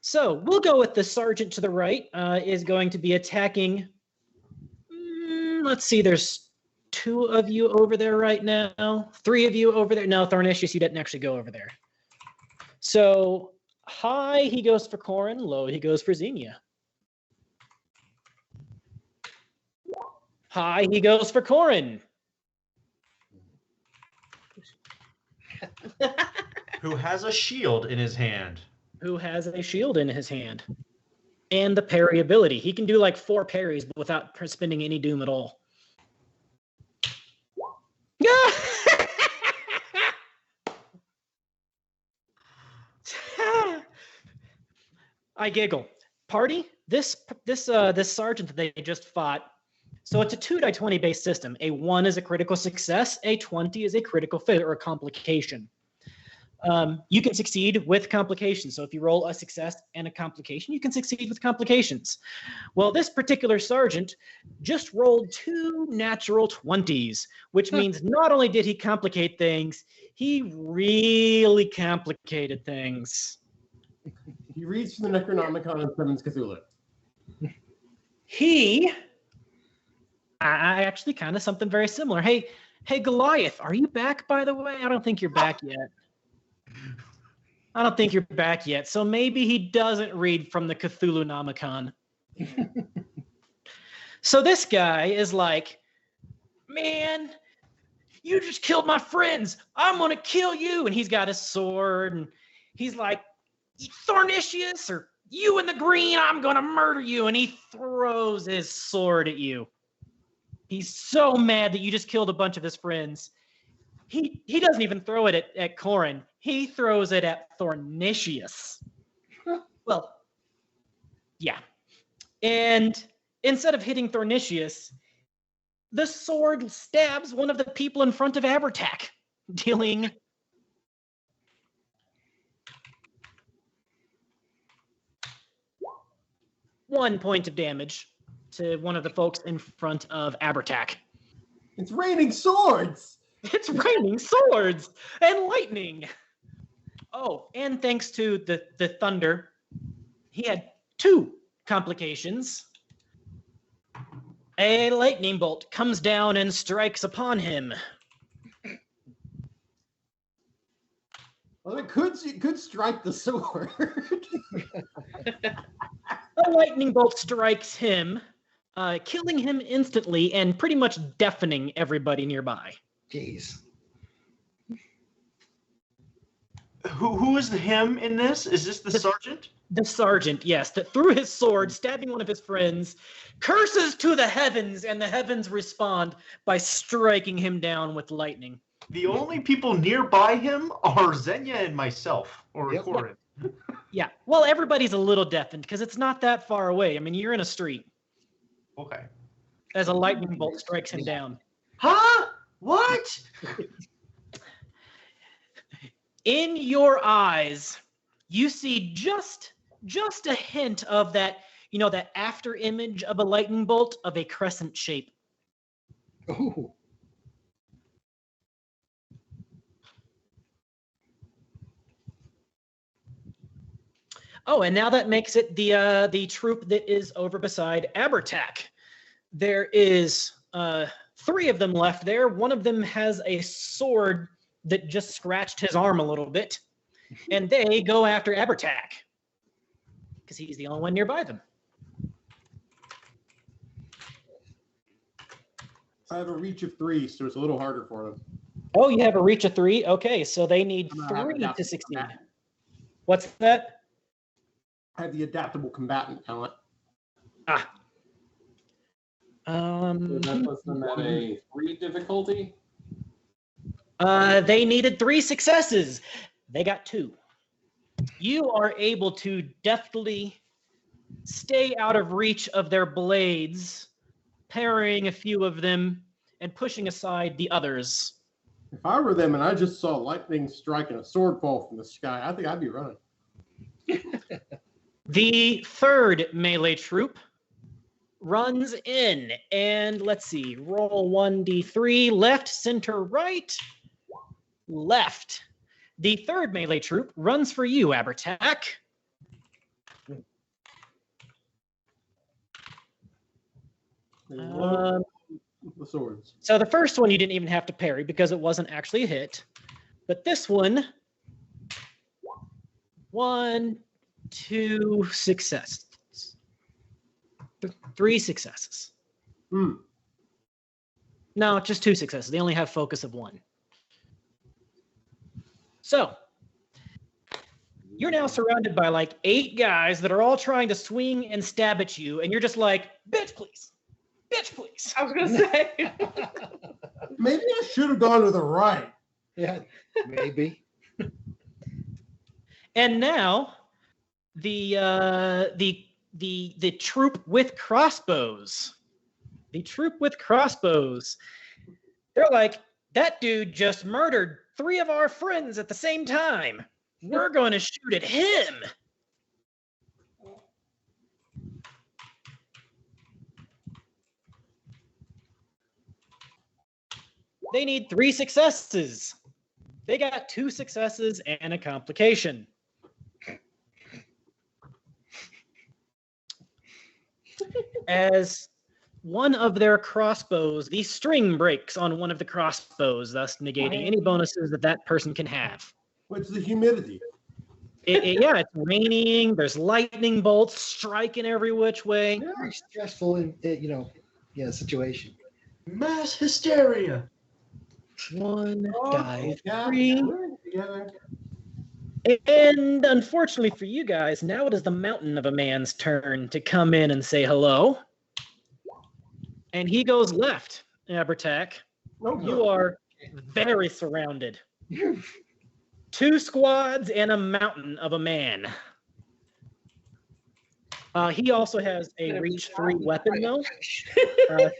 B: So we'll go with the sergeant to the right is going to be attacking. Let's see. There's 2 of you over there right now. 3 of you over there. No, Thornicius, you didn't actually go over there. So high, he goes for Corin. Low, he goes for Xenia. High, he goes for Corin.
E: Who has a shield in his hand.
B: Who has a shield in his hand. And the parry ability. He can do like 4 parries without spending any doom at all. I giggle. Party, this sergeant that they just fought. So it's a 2 die 20 based system. A 1 is a critical success. A 20 is a critical failure or a complication. You can succeed with complications. So if you roll a success and a complication, you can succeed with complications. Well, this particular sergeant just rolled 2 natural 20s, which means not only did he complicate things, he really complicated things.
D: He reads from the Necronomicon and summons Cthulhu.
B: I actually kind of something very similar. Hey, Goliath, are you back, by the way? I don't think you're back yet. So maybe he doesn't read from the Cthulhu Nomicon. So this guy is like, man, you just killed my friends. I'm going to kill you. And he's got his sword. And he's like, Thornicius, or you in the green, I'm going to murder you. And he throws his sword at you. He's so mad that you just killed a bunch of his friends. He doesn't even throw it at Corin. He throws it at Thornicius. Well, yeah. And instead of hitting Thornicius, the sword stabs one of the people in front of Abertac, dealing 1 point of damage to one of the folks in front of Abertac.
D: It's raining swords.
B: It's raining swords and lightning. Oh, and thanks to the thunder, he had 2 complications. A lightning bolt comes down and strikes upon him.
D: Well, it could strike the sword.
B: A lightning bolt strikes him, killing him instantly and pretty much deafening everybody nearby.
F: Jeez.
E: Who is the him in this? Is this the sergeant?
B: The sergeant, yes, that threw his sword, stabbing one of his friends, curses to the heavens, and the heavens respond by striking him down with lightning.
E: The only people nearby him are Xenia and myself, or
F: Yep.
E: Corin.
B: Yeah, well, everybody's a little deafened because it's not that far away. I mean, you're in a street
E: Okay.
B: as a lightning bolt strikes him down.
E: Huh? What?
B: In your eyes, you see just a hint of that, that after image of a lightning bolt of a crescent shape.
F: Oh.
B: Oh, and now that makes it the troop that is over beside Abertac. There is 3 of them left there. One of them has a sword that just scratched his arm a little bit, and they go after Abertac because he's the only one nearby them.
D: I have a reach of 3, so it's a little harder for them.
B: Oh, you have a reach of 3? Okay, so they need
D: I'm gonna have
B: 3 to
D: adaptable
B: succeed.
D: combatant.
B: What's that?
D: I have the adaptable combatant talent.
B: Ah.
C: So that puts them at a 3 difficulty.
B: They needed 3 successes. They got 2. You are able to deftly stay out of reach of their blades, parrying a few of them and pushing aside the others.
D: If I were them and I just saw lightning strike and a sword fall from the sky, I think I'd be running.
B: The 3rd melee troop runs in, and let's see, roll 1d3, left, center, right, left. The 3rd melee troop runs for you, Abertac.
D: They love the swords.
B: So the first one you didn't even have to parry because it wasn't actually a hit. But this one, 1, 2 successes. 3 successes.
D: Hmm.
B: No, just 2 successes. They only have focus of 1. So you're now surrounded by like 8 guys that are all trying to swing and stab at you, and you're just like, bitch, please. Bitch, please.
G: I was gonna say.
D: Maybe I should have gone to the right.
F: Yeah, maybe.
B: And now the troop with crossbows. The troop with crossbows. They're like, that dude just murdered 3 of our friends at the same time. We're going to shoot at him. They need 3 successes. They got 2 successes and a complication. As one of their crossbows, the string breaks on one of the crossbows, thus negating any bonuses that person can have.
D: What's the humidity?
B: Yeah, it's raining. There's lightning bolts striking every which way.
F: Very stressful, and situation.
E: Mass hysteria.
B: One
D: Oh,
B: die
D: yeah,
B: 3.
D: we're together.
B: And unfortunately for you guys, now it is the mountain of a man's turn to come in and say hello. And he goes left, Abertac.
D: No
B: You
D: good.
B: are very surrounded. 2 squads and a mountain of a man. He also has a reach 3 weapon, though.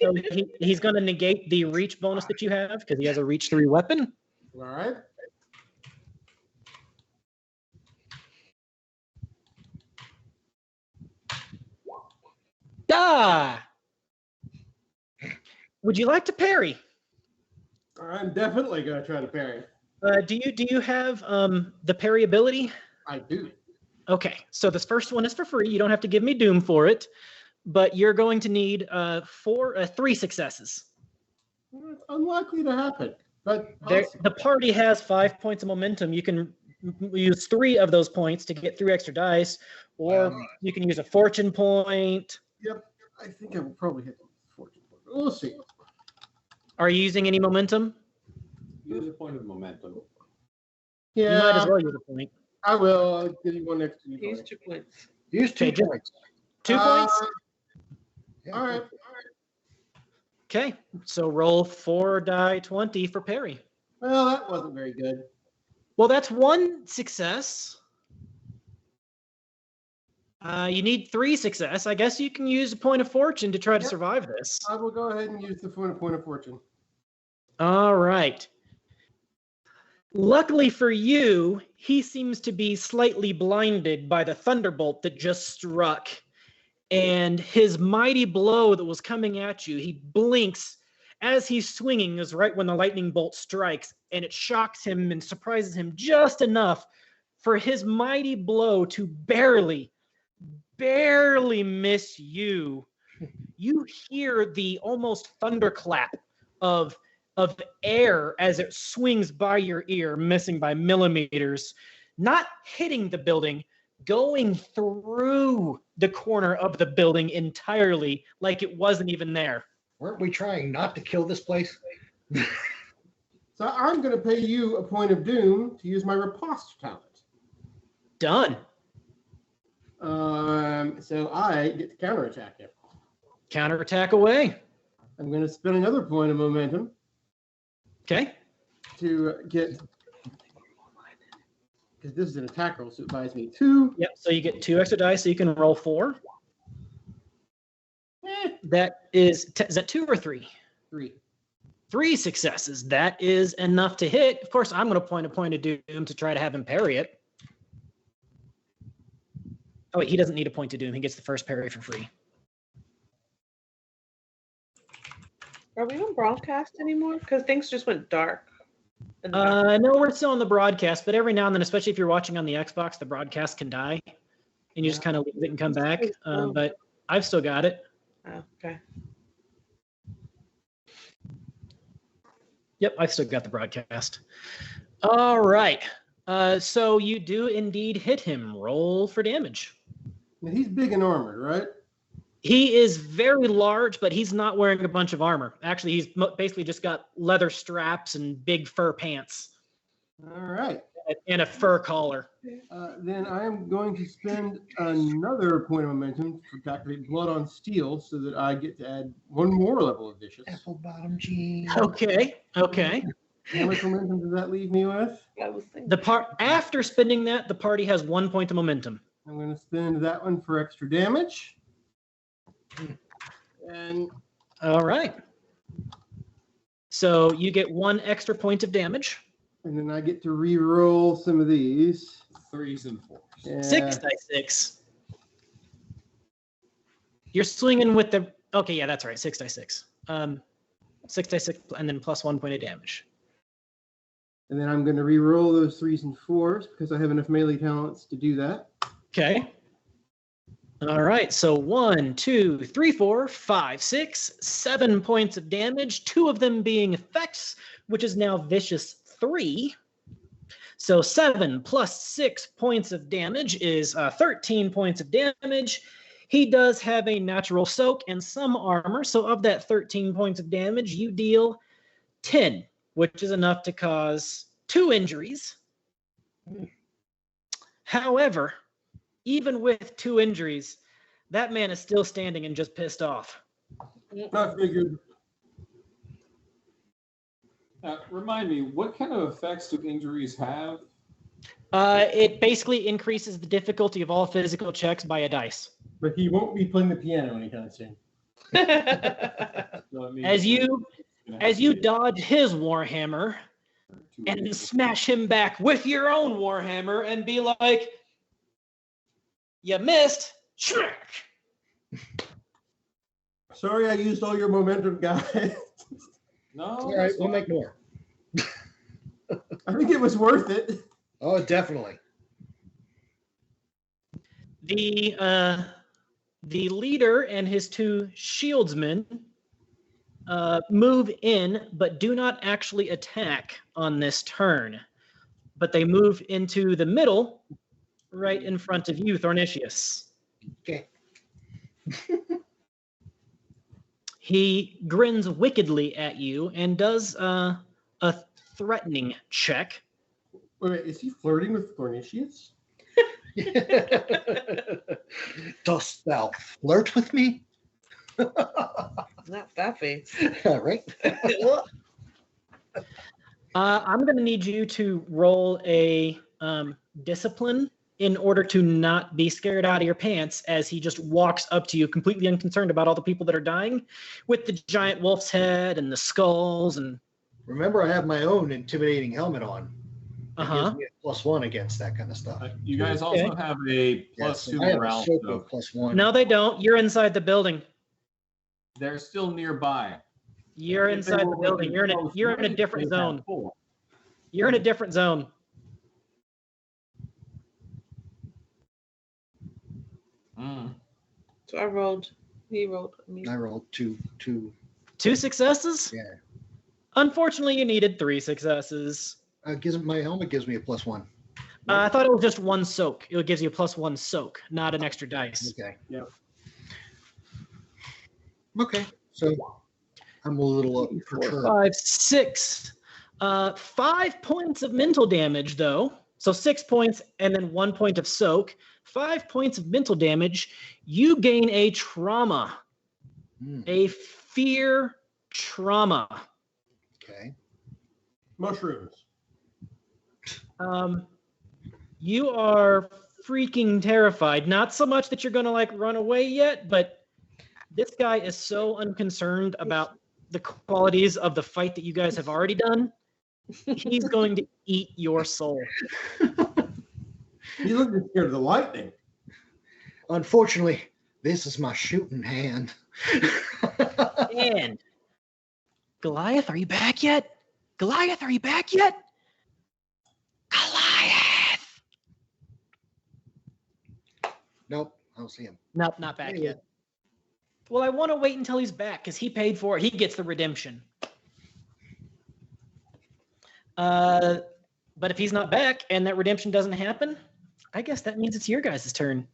B: So he's going to negate the reach bonus that you have because he has a reach 3 weapon.
D: All right.
B: Ah! Would you like to parry?
D: I'm definitely gonna try to parry.
B: Do you have the parry ability?
D: I do.
B: Okay, so this first one is for free. You don't have to give me doom for it, but you're going to need 3 successes.
D: Well, it's unlikely to happen, but
B: The party has 5 points of momentum. You can use 3 of those points to get 3 extra dice, or you can use a fortune point.
D: Yep, I think I will probably hit the fortune point. We'll see.
B: Are you using any momentum?
C: Use a point of momentum.
D: Yeah,
B: You might as well use a point.
D: I will. I'll give you one extra.
G: Use 2 points.
F: Use 2
B: Okay, just-
F: points.
B: 2 points?
F: Yeah,
D: All right.
B: Okay, so roll 4 die 20 for parry.
D: Well, that wasn't very good.
B: Well, that's 1 success. You need 3 success. I guess you can use a point of fortune to try to
D: Yep.
B: survive this.
D: I will go ahead and use the point of fortune.
B: All right. Luckily for you, he seems to be slightly blinded by the thunderbolt that just struck. And his mighty blow that was coming at you, he blinks as he's swinging, is right when the lightning bolt strikes, and it shocks him and surprises him just enough for his mighty blow to barely miss you. You hear the almost thunderclap of air as it swings by your ear, missing by millimeters, not hitting the building, going through the corner of the building entirely, like it wasn't even there.
F: Weren't we trying not to kill this place?
D: So I'm going to pay you a point of doom to use my riposte talent.
B: Done.
D: So I get to counterattack him.
B: Counterattack away.
D: I'm going to spend another point of momentum
B: Okay.
D: to get, because this is an attack roll, so it buys me 2.
B: Yep. So you get 2 extra dice, so you can roll 4. That is that 2 or 3?
D: 3.
B: 3 successes. That is enough to hit. Of course, I'm going to point a point of doom to try to have him parry it. Oh wait, he doesn't need a point of doom. He gets the first parry for free.
G: Are we on broadcast anymore? Because things just went dark. in the back.
B: No, we're still on the broadcast, but every now and then, especially if you're watching on the Xbox, the broadcast can die, and you just kind of leave it and come back. But I've still got it.
G: Oh, okay.
B: Yep, I've still got the broadcast. All right. So you do indeed hit him. Roll for damage.
D: Now he's big and armored, right?
B: He is very large, but he's not wearing a bunch of armor. Actually, he's basically just got leather straps and big fur pants
D: All right.
B: and a fur collar.
D: Then I am going to spend another point of momentum to activate Blood on Steel so that I get to add 1 more level of vicious.
F: Apple bottom jeans.
B: Okay.
D: How much momentum does that leave me with?
G: I was thinking.
B: After spending that, the party has 1 point of momentum.
D: I'm going to spend that one for extra damage. And
B: All right. So you get 1 extra point of damage.
D: then I get to re-roll some of these.
C: 3s and 4s.
D: Yeah.
B: 6 dice 6. You're swinging with the. Okay, yeah, that's right. 6 dice 6. 6 dice 6, and then plus 1 point of damage.
D: And then I'm going to re-roll those 3s and 4s because I have enough melee talents to do that.
B: Okay. All right. So 1, 2, 3, 4, 5, 6, 7 points of damage. 2 of them being effects, which is now vicious 3. So 7 plus 6 points of damage is 13 points of damage. He does have a natural soak and some armor, so of that 13 points of damage, you deal 10, which is enough to cause 2 injuries. However, even with 2 injuries, that man is still standing and just pissed off.
D: I figured.
C: Remind me, what kind of effects do injuries have?
B: It basically increases the difficulty of all physical checks by a dice.
D: But he won't be playing the piano anytime soon.
C: So that means
B: As you dodge his warhammer and smash him back with your own warhammer and be like, you missed. Shrek.
D: Sorry I used all your momentum, guys.
C: No,
F: All right, we'll make more.
D: I think it was worth it.
F: Oh, definitely.
B: The leader and his 2 shieldsmen move in, but do not actually attack on this turn. But they move into the middle, right in front of you, Thornicius.
F: Okay.
B: He grins wickedly at you and does a threatening check.
D: Wait, is he flirting with Thornicius?
F: Dost thou flirt with me?
G: Not that face.
F: Right?
B: I'm going to need you to roll a discipline in order to not be scared out of your pants as he just walks up to you completely unconcerned about all the people that are dying with the giant wolf's head and the skulls and
F: Remember, I have my own intimidating helmet on. It
B: Uh-huh.
F: gives me a +1 against that kind of stuff.
C: You guys also have a
F: Yes,
C: +2
F: I have a
C: morale.
F: soak
C: So
F: of +1.
B: No, they don't. You're inside the building.
C: they're still nearby.
B: You're
C: If they
B: inside
C: were
B: the building.
C: within
B: You're in a
C: close
B: different
C: range, they'd have
B: zone.
C: 4.
B: You're in a different zone.
C: Mm.
G: So I rolled. He rolled.
F: I rolled two.
B: 2 successes?
F: Yeah.
B: Unfortunately, you needed 3 successes.
F: My helmet gives me a +1.
B: I thought it was just 1 soak. It gives you a +1 soak, not an extra dice.
F: Okay.
D: Yep.
F: Okay. So I'm a little up for
B: 4,
F: sure.
B: 5, 6. 5 points of mental damage, though. So 6 points and then 1 point of soak. 5 points of mental damage. You gain a trauma, a fear trauma.
F: Okay.
D: Mushrooms.
B: You are freaking terrified. Not so much that you're going to like run away yet, but this guy is so unconcerned about the qualities of the fight that you guys have already done. He's going to eat your soul.
D: He's looking scared of the lightning.
F: Unfortunately, this is my shooting hand.
B: And Goliath, are you back yet? Goliath, are you back yet? Goliath!
F: Nope, I don't see him.
B: Nope, not back
F: Yeah.
B: yet. Well, I want to wait until he's back because he paid for it. He gets the redemption. But if he's not back and that redemption doesn't happen, I guess that means it's your guys' turn.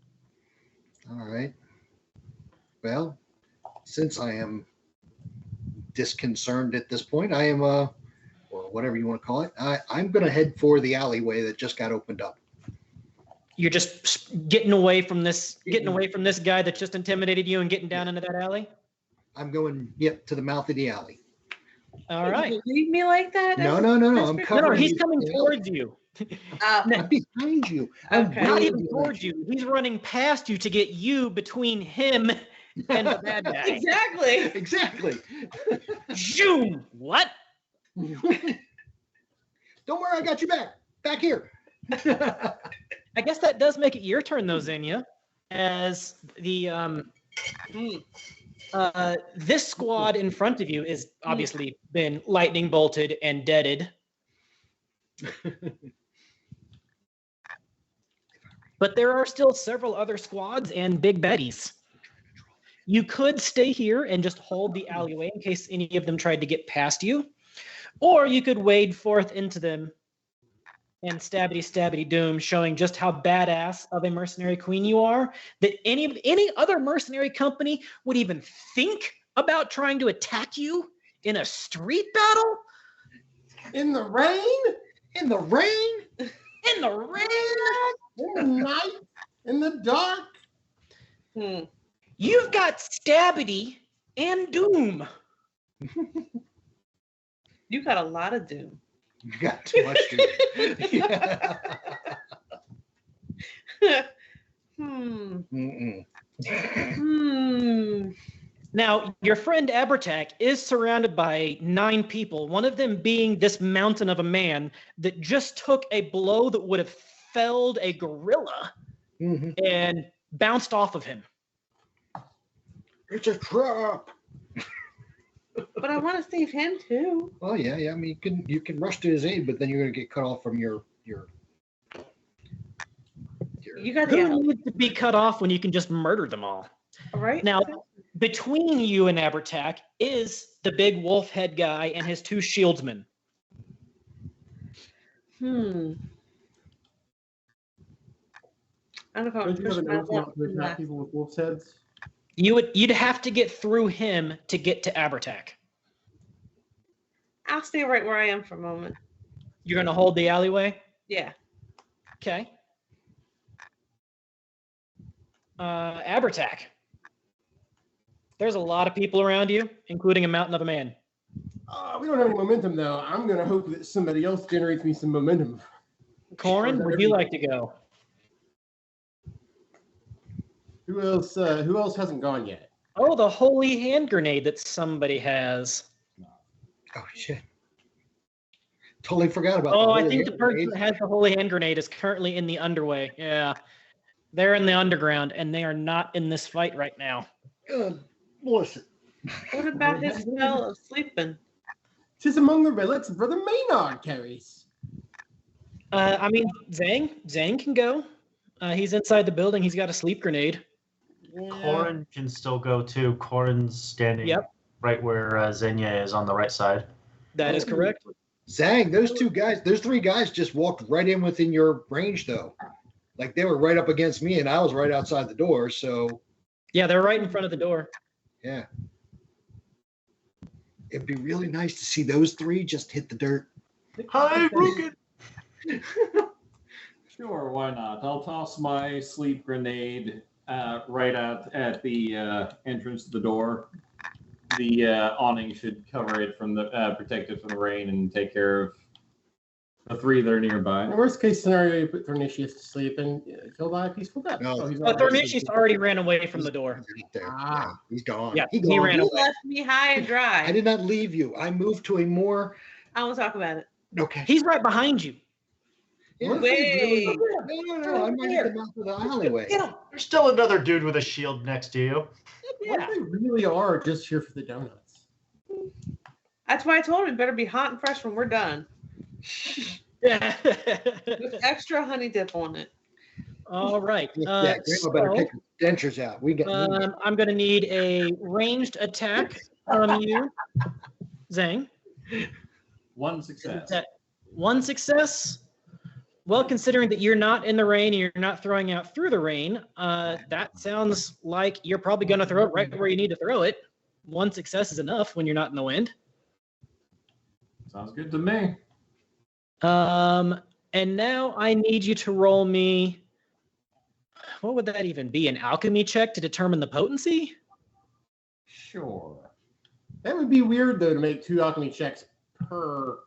F: All right. Well, since I am disconcerted at this point, I am or whatever you want to call it, I'm going to head for the alleyway that just got opened up.
B: You're just getting away from this guy that just intimidated you and getting down into that alley?
F: I'm going, to the mouth of the alley.
B: All right.
G: Did you leave me like that?
F: No. I'm
B: No,
F: covering.
B: he's
F: you.
B: coming towards you.
F: I'm behind you. I'm
G: Okay.
B: Not
F: way
B: even
F: behind
B: towards you. He's running past you to get you between him and the bad guy.
G: Exactly.
F: Exactly.
B: Zoom! What?
F: Don't worry, I got you back. Back here.
B: I guess that does make it your turn, though, Xenia, as the this squad in front of you is obviously been lightning bolted and deaded. But there are still several other squads and big baddies. You could stay here and just hold the alleyway in case any of them tried to get past you, or you could wade forth into them and Stabbity Stabbity Doom, showing just how badass of a mercenary queen you are, that any other mercenary company would even think about trying to attack you in a street battle?
D: In the rain?
F: In the rain?
B: In the rain?
D: In the night? In the dark?
B: You've got Stabbity and Doom.
G: You got a lot of doom.
F: You got too much to
B: Now, your friend Abertak is surrounded by 9 people, one of them being this mountain of a man that just took a blow that would have felled a gorilla and bounced off of him.
F: It's a trap.
G: But I want to save him too.
F: Well, yeah. I mean, you can rush to his aid, but then you're going to get cut off from your.
G: You got the
B: Who needs to be cut off when you can just murder them all?
G: all right.
B: Now, between you and Abertak is the big wolf head guy and his 2 shieldsmen.
G: I don't know if I
D: Don't
G: would
D: you have
G: push
D: an oath
G: myself
D: not to
G: in
D: attack
G: that.
D: people with wolf's heads?
B: You'd have to get through him to get to Abertak.
G: I'll stay right where I am for a moment.
B: You're going to hold the alleyway?
G: Yeah.
B: Okay. Abertak. There's a lot of people around you, including a mountain of a man.
D: We don't have any momentum, though. I'm going to hope that somebody else generates me some momentum.
B: Corin, would you like to go?
D: Who else hasn't gone yet?
B: Oh, the holy hand grenade that somebody has.
F: Oh shit! Totally forgot about.
B: Oh,
F: the
B: I
F: holy
B: think the
F: hand
B: person
F: grenade.
B: that has the holy hand grenade is currently in the underway. Yeah. They're in the underground, and they are not in this fight right now.
F: Listen.
G: What about his spell of sleeping?
D: 'Tis among the relics Brother Maynard carries.
B: I mean, Zhang can go. He's inside the building. He's got a sleep grenade.
E: Corin can still go too. Corin's standing right where Xenia is on the right side.
B: That is correct.
F: Zang, those 3 guys just walked right in within your range, though. Like they were right up against me, and I was right outside the door. So
B: Yeah, they're right in front of the door.
F: yeah, it'd be really nice to see those 3 just hit the dirt.
E: Hi, Rugen.
C: Sure, why not? I'll toss my sleep grenade right out at the entrance to the door. The awning should cover it from the protect it from the rain and take care of the 3 that are nearby.
D: In the worst case scenario, you put Thornicius to sleep and he'll die a peaceful death.
F: No.
D: He's
B: But Thornicius already ran away from the door.
F: Right there.
D: Ah.
F: Yeah, he's gone.
B: Yeah,
F: He
B: he
F: gone.
B: ran
G: You
B: away.
G: left me high and
F: I
G: dry.
F: did not leave you. I moved to a more
G: I won't talk about it.
F: okay.
B: He's right behind you.
F: Yeah.
G: Wait.
F: No. I'm right at the mouth of the alleyway.
E: There's still another dude with a shield next to you.
D: What if they really are just here for the donuts?
G: That's why I told him it better be hot and fresh when we're done.
B: Yeah.
G: With extra honey dip on it.
B: All right.
F: Yeah, Grandma better take the dentures out. We got.
B: I'm going to need a ranged attack from you, Zhang.
C: 1 success.
B: That 1 success. Well, considering that you're not in the rain and you're not throwing out through the rain, that sounds like you're probably going to throw it right where you need to throw it. 1 success is enough when you're not in the wind.
C: Sounds good to me.
B: And now I need you to roll me. What would that even be? An alchemy check to determine the potency?
C: Sure.
D: That would be weird, though, to make 2 alchemy checks per.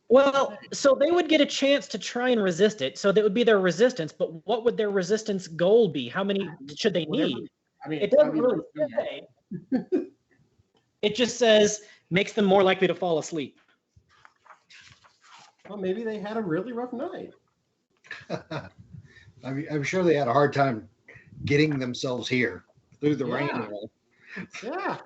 B: Well, so they would get a chance to try and resist it. So that would be their resistance. But what would their resistance goal be? How many should they need?
D: I mean,
B: It doesn't really say. It just says makes them more likely to fall asleep.
D: Well, maybe they had a really rough night.
F: I'm sure they had a hard time getting themselves here through the rain. and all.
D: Yeah,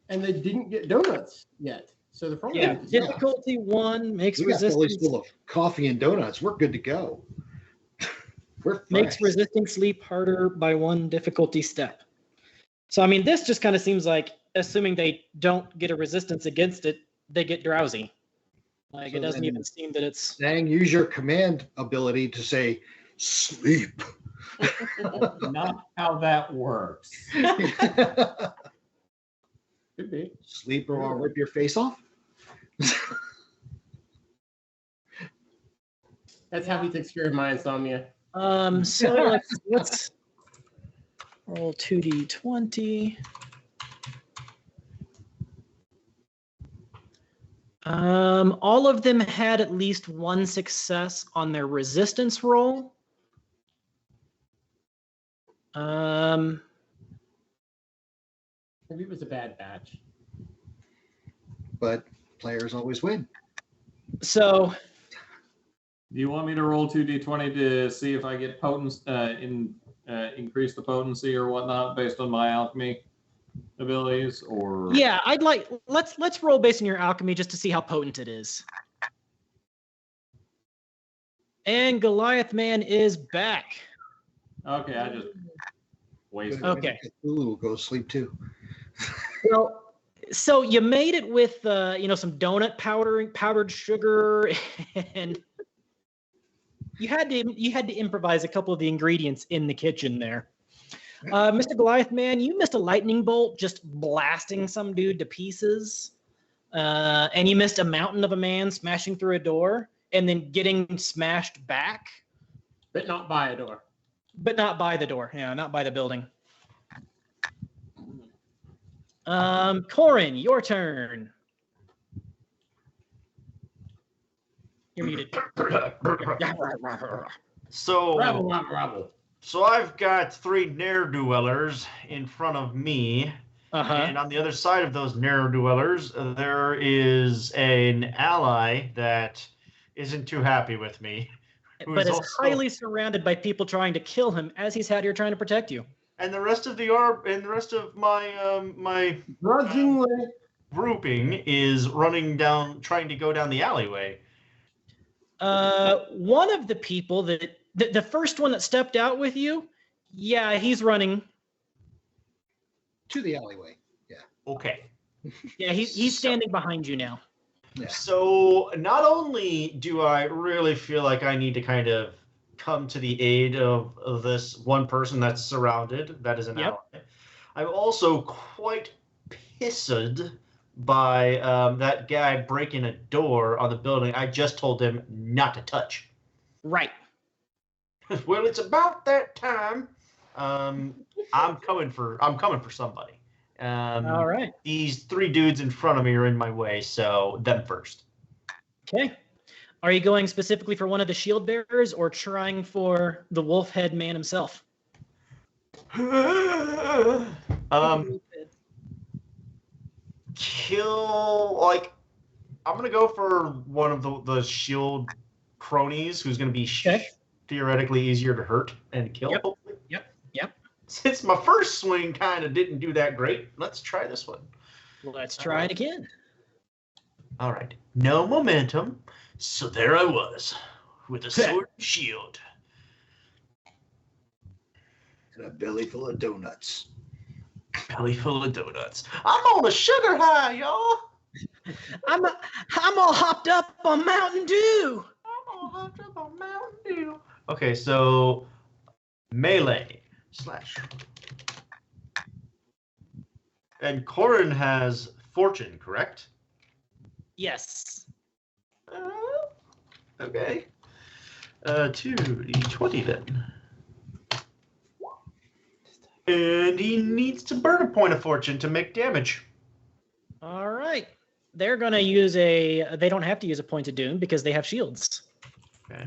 D: and they didn't get donuts yet, so the problem.
B: Yeah, difficulty 1 makes
F: We got bellies
B: resistance
F: full of coffee and donuts. We're good to go. We're
B: makes
F: fresh.
B: resisting sleep harder by 1 difficulty step. So I mean, this just kind of seems like assuming they don't get a resistance against it, they get drowsy. Like
F: So
B: it doesn't
F: then-
B: even seem that it's.
F: Dang, use your command ability to say sleep.
C: Not how that works.
D: Could be.
F: Sleep or I'll rip your face off.
D: That's how he takes care of my insomnia.
B: So let's roll 2d20. All of them had at least one success on their resistance roll.
D: Maybe it was a bad batch.
F: But players always win.
B: So
C: Do you want me to roll 2d20 to see if I get increase the potency or whatnot based on my alchemy abilities, or
B: yeah, let's roll based on your alchemy just to see how potent it is. And Goliath Man is back.
C: Okay, I just wasted.
B: Okay.
F: Ooh, go to sleep too.
B: Well, so you made it with some donut powdered sugar, and you had to improvise a couple of the ingredients in the kitchen there. Mr. Goliath Man, you missed a lightning bolt just blasting some dude to pieces, and you missed a mountain of a man smashing through a door and then getting smashed back,
D: But not by a door.
B: but not by the door. Yeah, not by the building. Corin, your turn. You're muted.
E: So,
D: Rabble, rabble, rabble.
E: so I've got 3 ne'er-dwellers in front of me,
B: Uh-huh.
E: and on the other side of those ne'er-dwellers, there is an ally that isn't too happy with me. who
B: But
E: is
B: is
E: also-
B: highly surrounded by people trying to kill him as he's out here trying to protect you.
E: And the rest of my my
D: Grudgingly.
E: grouping is running down, trying to go down the alleyway.
B: One of the people that the first one that stepped out with you, yeah, he's running.
F: To the alleyway.
E: Okay.
B: Yeah, he's standing behind you now.
F: Yeah.
E: So not only do I really feel like I need to kind of come to the aid of this one person that's surrounded, that is an
B: Yep.
E: ally, I'm also quite pissed by that guy breaking a door on the building I just told him not to touch.
B: Right.
E: Well, it's about that time. I'm coming for somebody.
B: All right.
E: These 3 dudes in front of me are in my way, so them first.
B: Okay. Are you going specifically for one of the shield bearers or trying for the wolf head man himself?
E: Kill, like, I'm gonna go for one of the shield cronies who's gonna be
B: Okay.
E: theoretically easier to hurt and kill.
B: Yep.
E: Hopefully.
B: Yep.
E: Since my first swing kind of didn't do that great, let's try this one.
B: Let's try it again.
E: All right, no momentum, so there I was with a sword and shield.
F: And a belly full of donuts.
E: Belly full of donuts. I'm on a sugar high, y'all.
B: I'm all hopped up on Mountain Dew.
E: I'm all hopped up on Mountain Dew. Okay, so melee slash. And Corin has fortune, correct?
B: Yes.
E: Okay. 2d20 then. And he needs to burn a point of fortune to make damage.
B: All right. They're going to use they don't have to use a point of doom because they have shields.
E: Okay.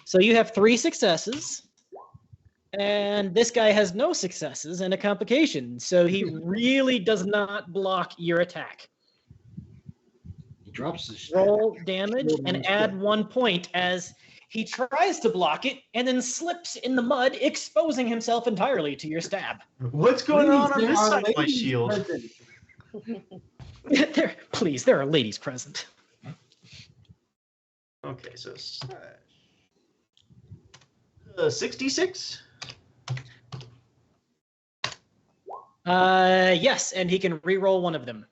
B: So you have 3 successes. And this guy has no successes and a complication. So he really does not block your attack.
F: He drops his
B: Roll damage and add 1 point as he tries to block it and then slips in the mud, exposing himself entirely to your stab.
E: What's going on
D: Please,
E: this
D: there are
E: side of my
D: ladies
E: shield?
D: present.
B: There are ladies present.
E: Okay, so 66.
B: Yes, and he can re-roll one of them.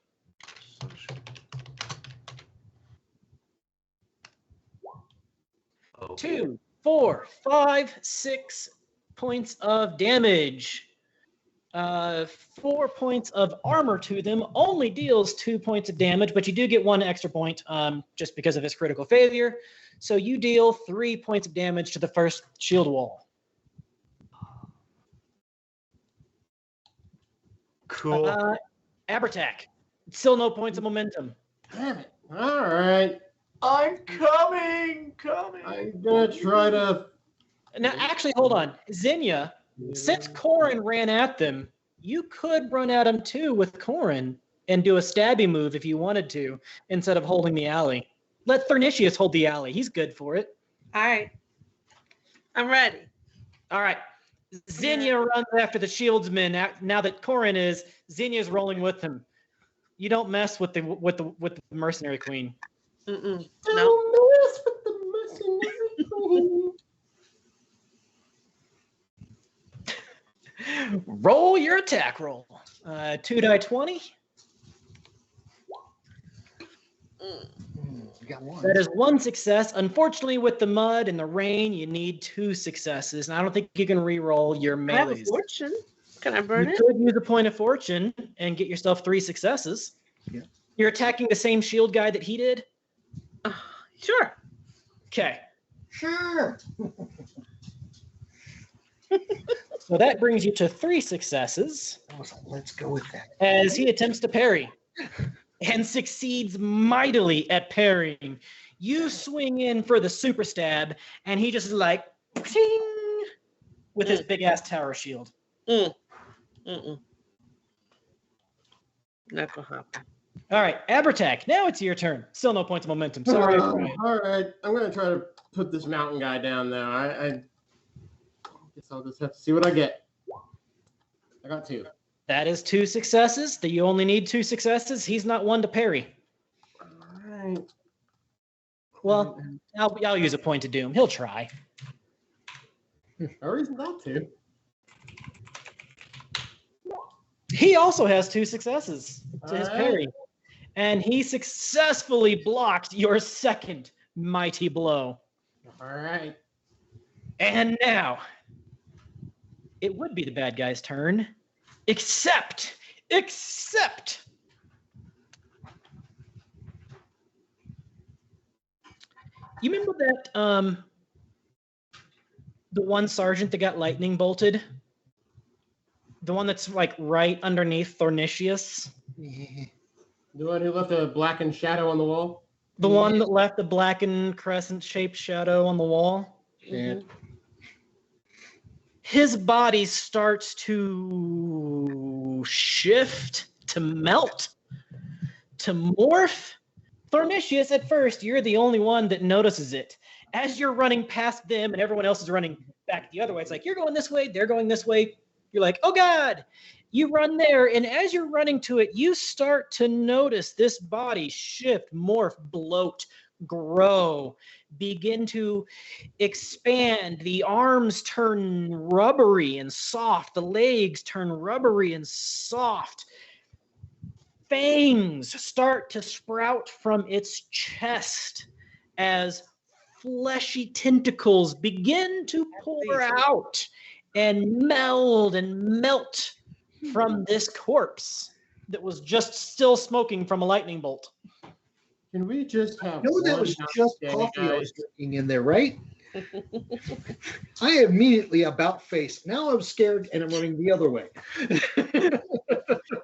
B: 2, 4, 5, 6 points of damage. 4 points of armor to them, only deals 2 points of damage, but you do get 1 extra point just because of his critical failure. So you deal 3 points of damage to the first shield wall.
E: Cool.
B: Abertac. Still no points of momentum.
D: Damn it. All right.
E: I'm coming.
D: I'm gonna try to.
B: Now, actually, hold on. Xenia, since Corin ran at them, you could run at him too with Corin and do a stabby move if you wanted to, instead of holding the alley. Let Thernicius hold the alley. He's good for it.
G: All right. I'm ready.
B: All right. Xenia runs after the shieldsman. Now that Corin is, Xenia's rolling with him. You don't mess with the mercenary queen.
G: Mm-mm.
D: Don't
G: No.
D: mess with the mercenary queen.
B: Roll your attack roll. 2 die 20.
F: You got one.
B: That is 1 success. Unfortunately, with the mud and the rain, you need 2 successes. And I don't think you can re-roll your
G: I have a
B: melees.
G: fortune. Can I burn
B: You
G: it?
B: could use a point of fortune and get yourself 3 successes.
F: Yeah.
B: You're attacking the same shield guy that he did?
G: Sure.
B: Okay.
F: Sure.
B: So that brings you to 3 successes
F: Let's go with that.
B: as he attempts to parry and succeeds mightily at parrying. You swing in for the super stab, and he just is like, ping, with his big ass tower shield.
G: Mm-mm. Not gonna happen.
B: All right, Abertac, now it's your turn. Still no points of momentum. Sorry.
D: All right. I'm gonna try to put this mountain guy down now. I guess I'll just have to see what I get. I got 2.
B: That is 2 successes. That you only need 2 successes. He's not one to parry.
D: All right.
B: Well, I'll use a point to doom. He'll try.
D: No reason not to.
B: He also has 2 successes to his
D: All right.
B: parry. And he successfully blocked your second mighty blow.
D: All right.
B: And now, it would be the bad guy's turn. Except, you remember that, the one sergeant that got lightning bolted? The one that's like right underneath Thornicius?
D: The one who left a blackened shadow on the wall?
B: The one that left the blackened crescent-shaped shadow on the wall?
F: Yeah.
B: His body starts to shift, to melt, to morph. Thornicius, at first, you're the only one that notices it. As you're running past them and everyone else is running back the other way, it's like, you're going this way, they're going this way. You're like, oh God. You run there, and as you're running to it, you start to notice this body shift, morph, bloat, grow, begin to expand. The arms turn rubbery and soft. The legs turn rubbery and soft. Fangs start to sprout from its chest as fleshy tentacles begin to pour out and meld and melt from this corpse that was just still smoking from a lightning bolt.
D: Can we just have
F: No, that
D: one
F: was
D: nice
F: just
D: day,
F: coffee I
D: guys?
F: was drinking in there, right? I immediately about faced. Now I'm scared and I'm running the other way.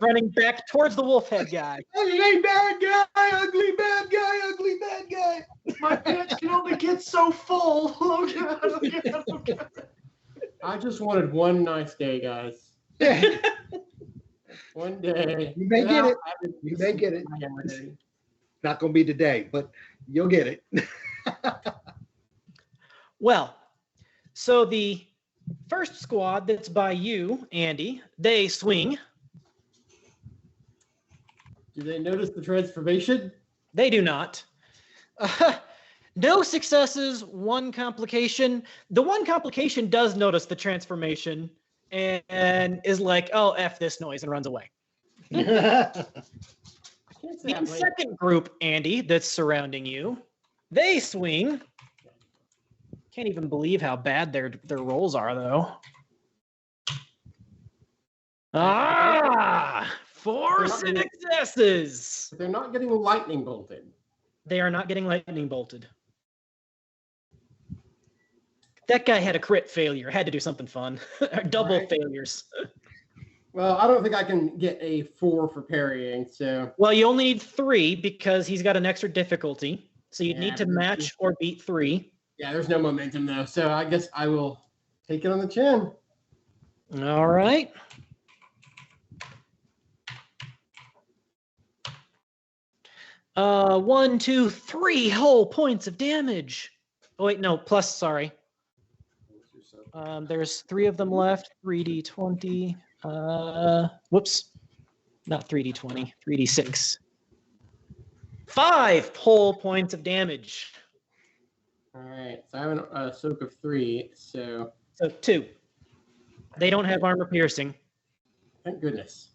B: Running back towards the wolf head guy.
F: Ugly bad guy, ugly bad guy, ugly bad guy.
E: My pants can only get so full. Oh God, oh God, oh God.
D: I just wanted one nice day, guys. One day.
F: You may get it.
D: having
F: You may get it.
D: my day.
F: Not going to be today, but you'll get it.
B: Well, so the first squad that's by you, Andy, they swing.
D: Do they notice the transformation?
B: They do not. No successes, 1 complication. The 1 complication does notice the transformation and is like, oh, F this noise, and runs away.
D: I can't say
B: The
D: I'm like,
B: second group, Andy, that's surrounding you, they swing. Can't even believe how bad their rolls are, though. Ah, 4 successes.
D: They're not getting lightning bolted.
B: They are not getting lightning bolted. That guy had a crit failure. Had to do something fun. Double failures.
D: Well, I don't think I can get a 4 for parrying, so.
B: Well, you only need 3 because he's got an extra difficulty. So you'd
D: Yeah,
B: need to match or beat 3.
D: Yeah, there's no momentum though, so I guess I will take it on the chin.
B: All right. One, two, 3 whole points of damage. Oh wait, no, plus. Sorry. There's 3 of them left. 3d20. Whoops. Not 3d20. 3d6. 5 whole points of damage.
D: All right, so I have a soak of 3, so.
B: So 2. They don't have armor piercing.
D: Thank goodness.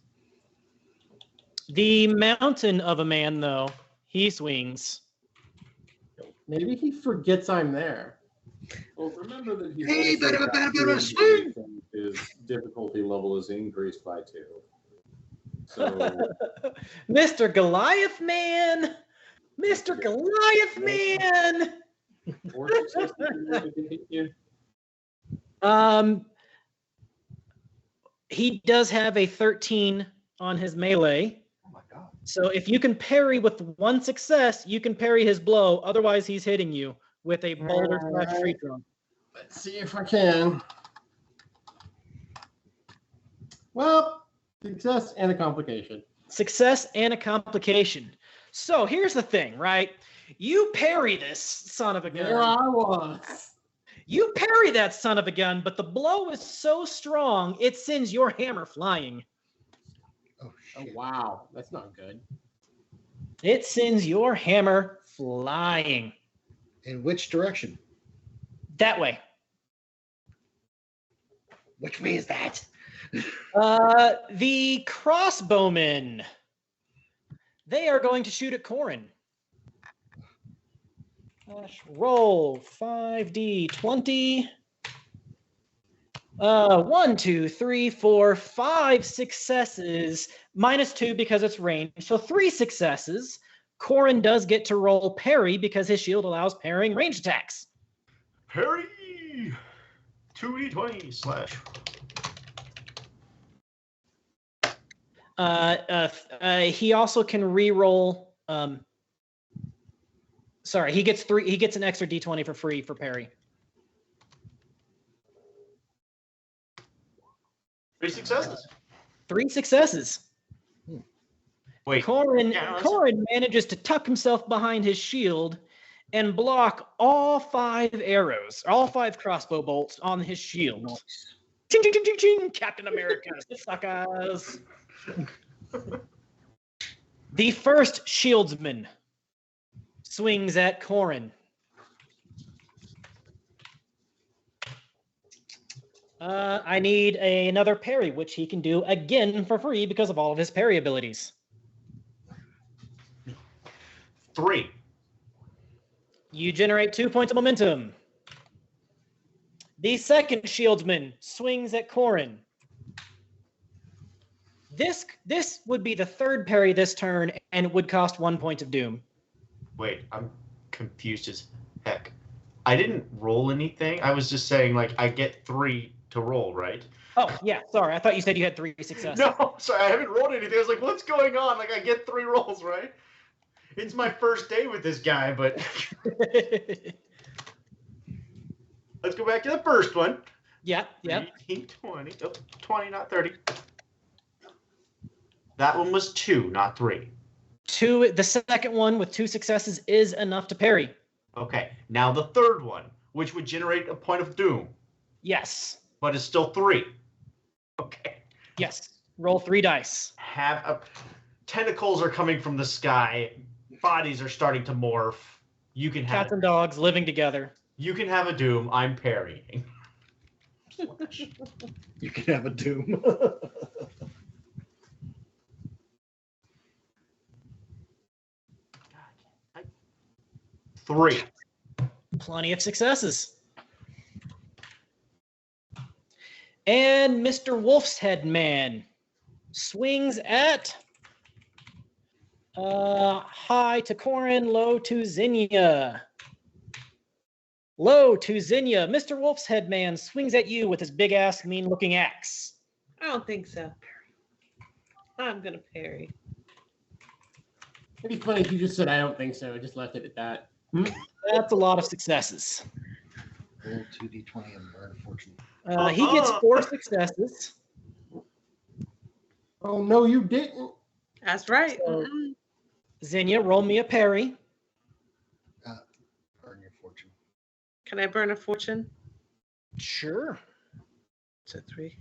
B: The mountain of a man, though, he swings.
D: Maybe he forgets I'm there.
C: Well, remember that he's
F: Hey,
C: also
F: better,
C: got
F: better,
C: two
F: better, swing!
C: and his difficulty level is increased by 2. So
B: Mr. Goliath Man! Mr. Goliath Man!
C: 4 successes to hit you.
B: He does have a 13 on his melee.
E: Oh my god.
B: So if you can parry with 1 success, you can parry his blow. Otherwise, he's hitting you with a boulder slash tree
D: Alright.
B: trunk.
D: Let's see if I can. Well, success and a complication.
B: Success and a complication. So here's the thing, right? You parry this son of a
D: There
B: gun.
D: I was.
B: You parry that son of a gun, but the blow is so strong, it sends your hammer flying.
F: Oh,
D: Oh,
F: shit.
D: wow. That's not good.
B: It sends your hammer flying.
F: In which direction?
B: That way.
F: Which way is that?
B: The crossbowmen. They are going to shoot at Corin. Roll 5d20. 1, 2, 3, 4, 5 successes. -2 because it's range. So 3 successes. Corin does get to roll parry because his shield allows parrying range attacks.
E: Parry! 2d20 slash.
B: He also can re-roll. Sorry, he gets 3. He gets an extra d20 for free for parry.
E: 3 successes.
B: 3 successes.
E: Wait.
B: Corin
E: yeah, that's-
B: Corin manages to tuck himself behind his shield and block all 5 arrows, all 5 crossbow bolts on his shield. Ching, ching, ching, ching, ching, Captain America, suckers. The first shieldsman swings at Corin. I need another parry, which he can do again for free because of all of his parry abilities.
E: 3.
B: You generate 2 points of momentum. The second shieldsman swings at Corin. This would be the 3rd parry this turn, and it would cost 1 point of doom.
E: Wait, I'm confused as heck. I didn't roll anything. I was just saying, like, I get 3 to roll, right?
B: Oh, yeah, sorry. I thought you said you had 3 successes.
E: No, sorry, I haven't rolled anything. I was like, what's going on? Like, I get 3 rolls, right? It's my first day with this guy, but let's go back to the first one.
B: Yeah.
E: 18, 20. Oh, 20, not 30. That one was 2, not 3.
B: 2. The second one with 2 successes is enough to parry.
E: Okay, now the third one, which would generate a point of doom,
B: Yes.
E: but it's still 3. Okay.
B: Yes. Roll 3 dice.
E: Tentacles are coming from the sky. Bodies are starting to morph. You can have
B: Cats and dogs living together.
E: You can have a doom. I'm parrying.
F: You can have a doom.
E: 3.
B: Plenty of successes. And Mr. Wolf's Head Man swings at high to Corin, low to Zinnia. Low to Zinnia. Mr. Wolf's Head Man swings at you with his big ass, mean looking axe.
G: I don't think so. I'm gonna parry.
D: It'd be funny if you just said, I don't think so. I just left it at that.
B: That's a lot of successes.
F: Roll 2d20 and burn a fortune.
B: He gets 4 successes.
D: Oh, no, you didn't.
G: That's right.
B: So- Zinnia, roll me a parry.
F: Burn your fortune.
G: Can I burn a fortune?
B: Sure.
G: It's a 3.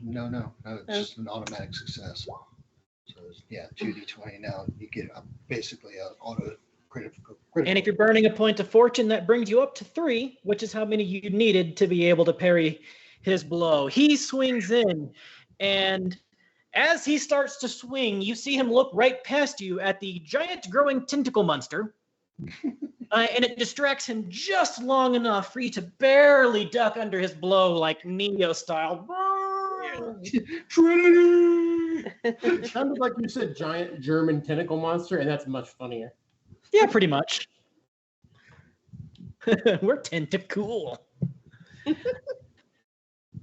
F: No, it's just an automatic success. So yeah, 2d20. Now you get basically an auto critical.
B: And if you're burning a point of fortune, that brings you up to 3, which is how many you needed to be able to parry his blow. He swings in, and as he starts to swing, you see him look right past you at the giant growing tentacle monster. And it distracts him just long enough for you to barely duck under his blow like Neo style.
F: Trinity.
D: It sounded like you said giant German tentacle monster, and that's much funnier.
B: Yeah, pretty much. We're tentacool.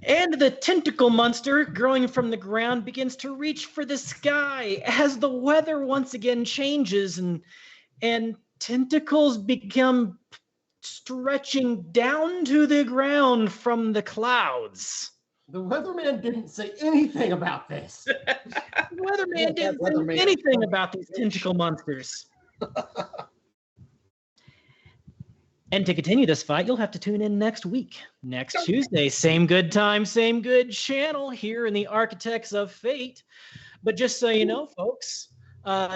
B: And the tentacle monster growing from the ground begins to reach for the sky as the weather once again changes and tentacles become stretching down to the ground from the clouds.
D: The weatherman didn't say anything about this.
B: The weatherman didn't
F: weatherman.
B: say anything about these tentacle monsters. And to continue this fight, you'll have to tune in next week. Next Tuesday, same good time, same good channel here in the Architects of Fate. But just so you know, folks,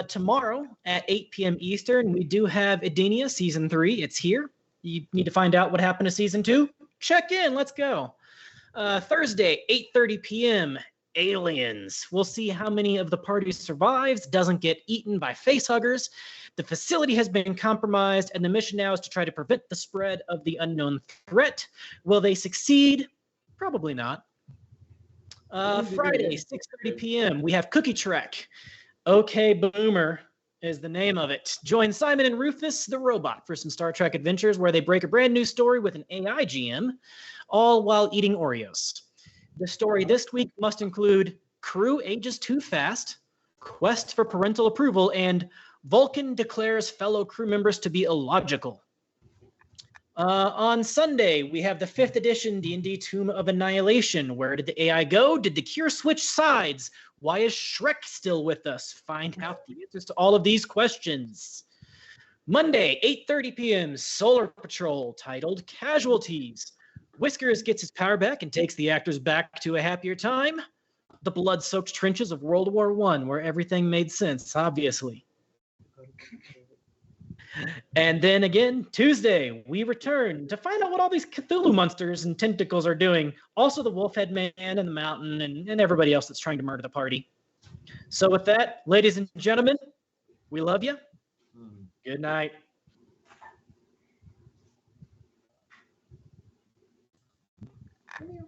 B: tomorrow at 8 p.m. Eastern, we do have Edenia Season 3. It's here. You need to find out what happened to Season 2? Check in. Let's go. Thursday, 8:30 p.m., Aliens. We'll see how many of the party survives, doesn't get eaten by facehuggers. The facility has been compromised, and the mission now is to try to prevent the spread of the unknown threat. Will they succeed? Probably not. Friday, 6:30 p.m., we have Cookie Trek. Okay, Boomer is the name of it. Join Simon and Rufus the robot for some Star Trek adventures where they break a brand new story with an AI GM, all while eating Oreos. The story this week must include crew ages too fast, quest for parental approval, and Vulcan declares fellow crew members to be illogical. On Sunday, we have the 5th edition D&D Tomb of Annihilation. Where did the AI go? Did the cure switch sides? Why is Shrek still with us? Find out the answers to all of these questions. Monday, 8:30 p.m., Solar Patrol, titled Casualties. Whiskers gets his power back and takes the actors back to a happier time. The blood-soaked trenches of World War I, where everything made sense, obviously. And then again, Tuesday, we return to find out what all these Cthulhu monsters and tentacles are doing. Also the Wolfhead Man and the Mountain and everybody else that's trying to murder the party. So with that, ladies and gentlemen, we love you. Good night.
D: Come here.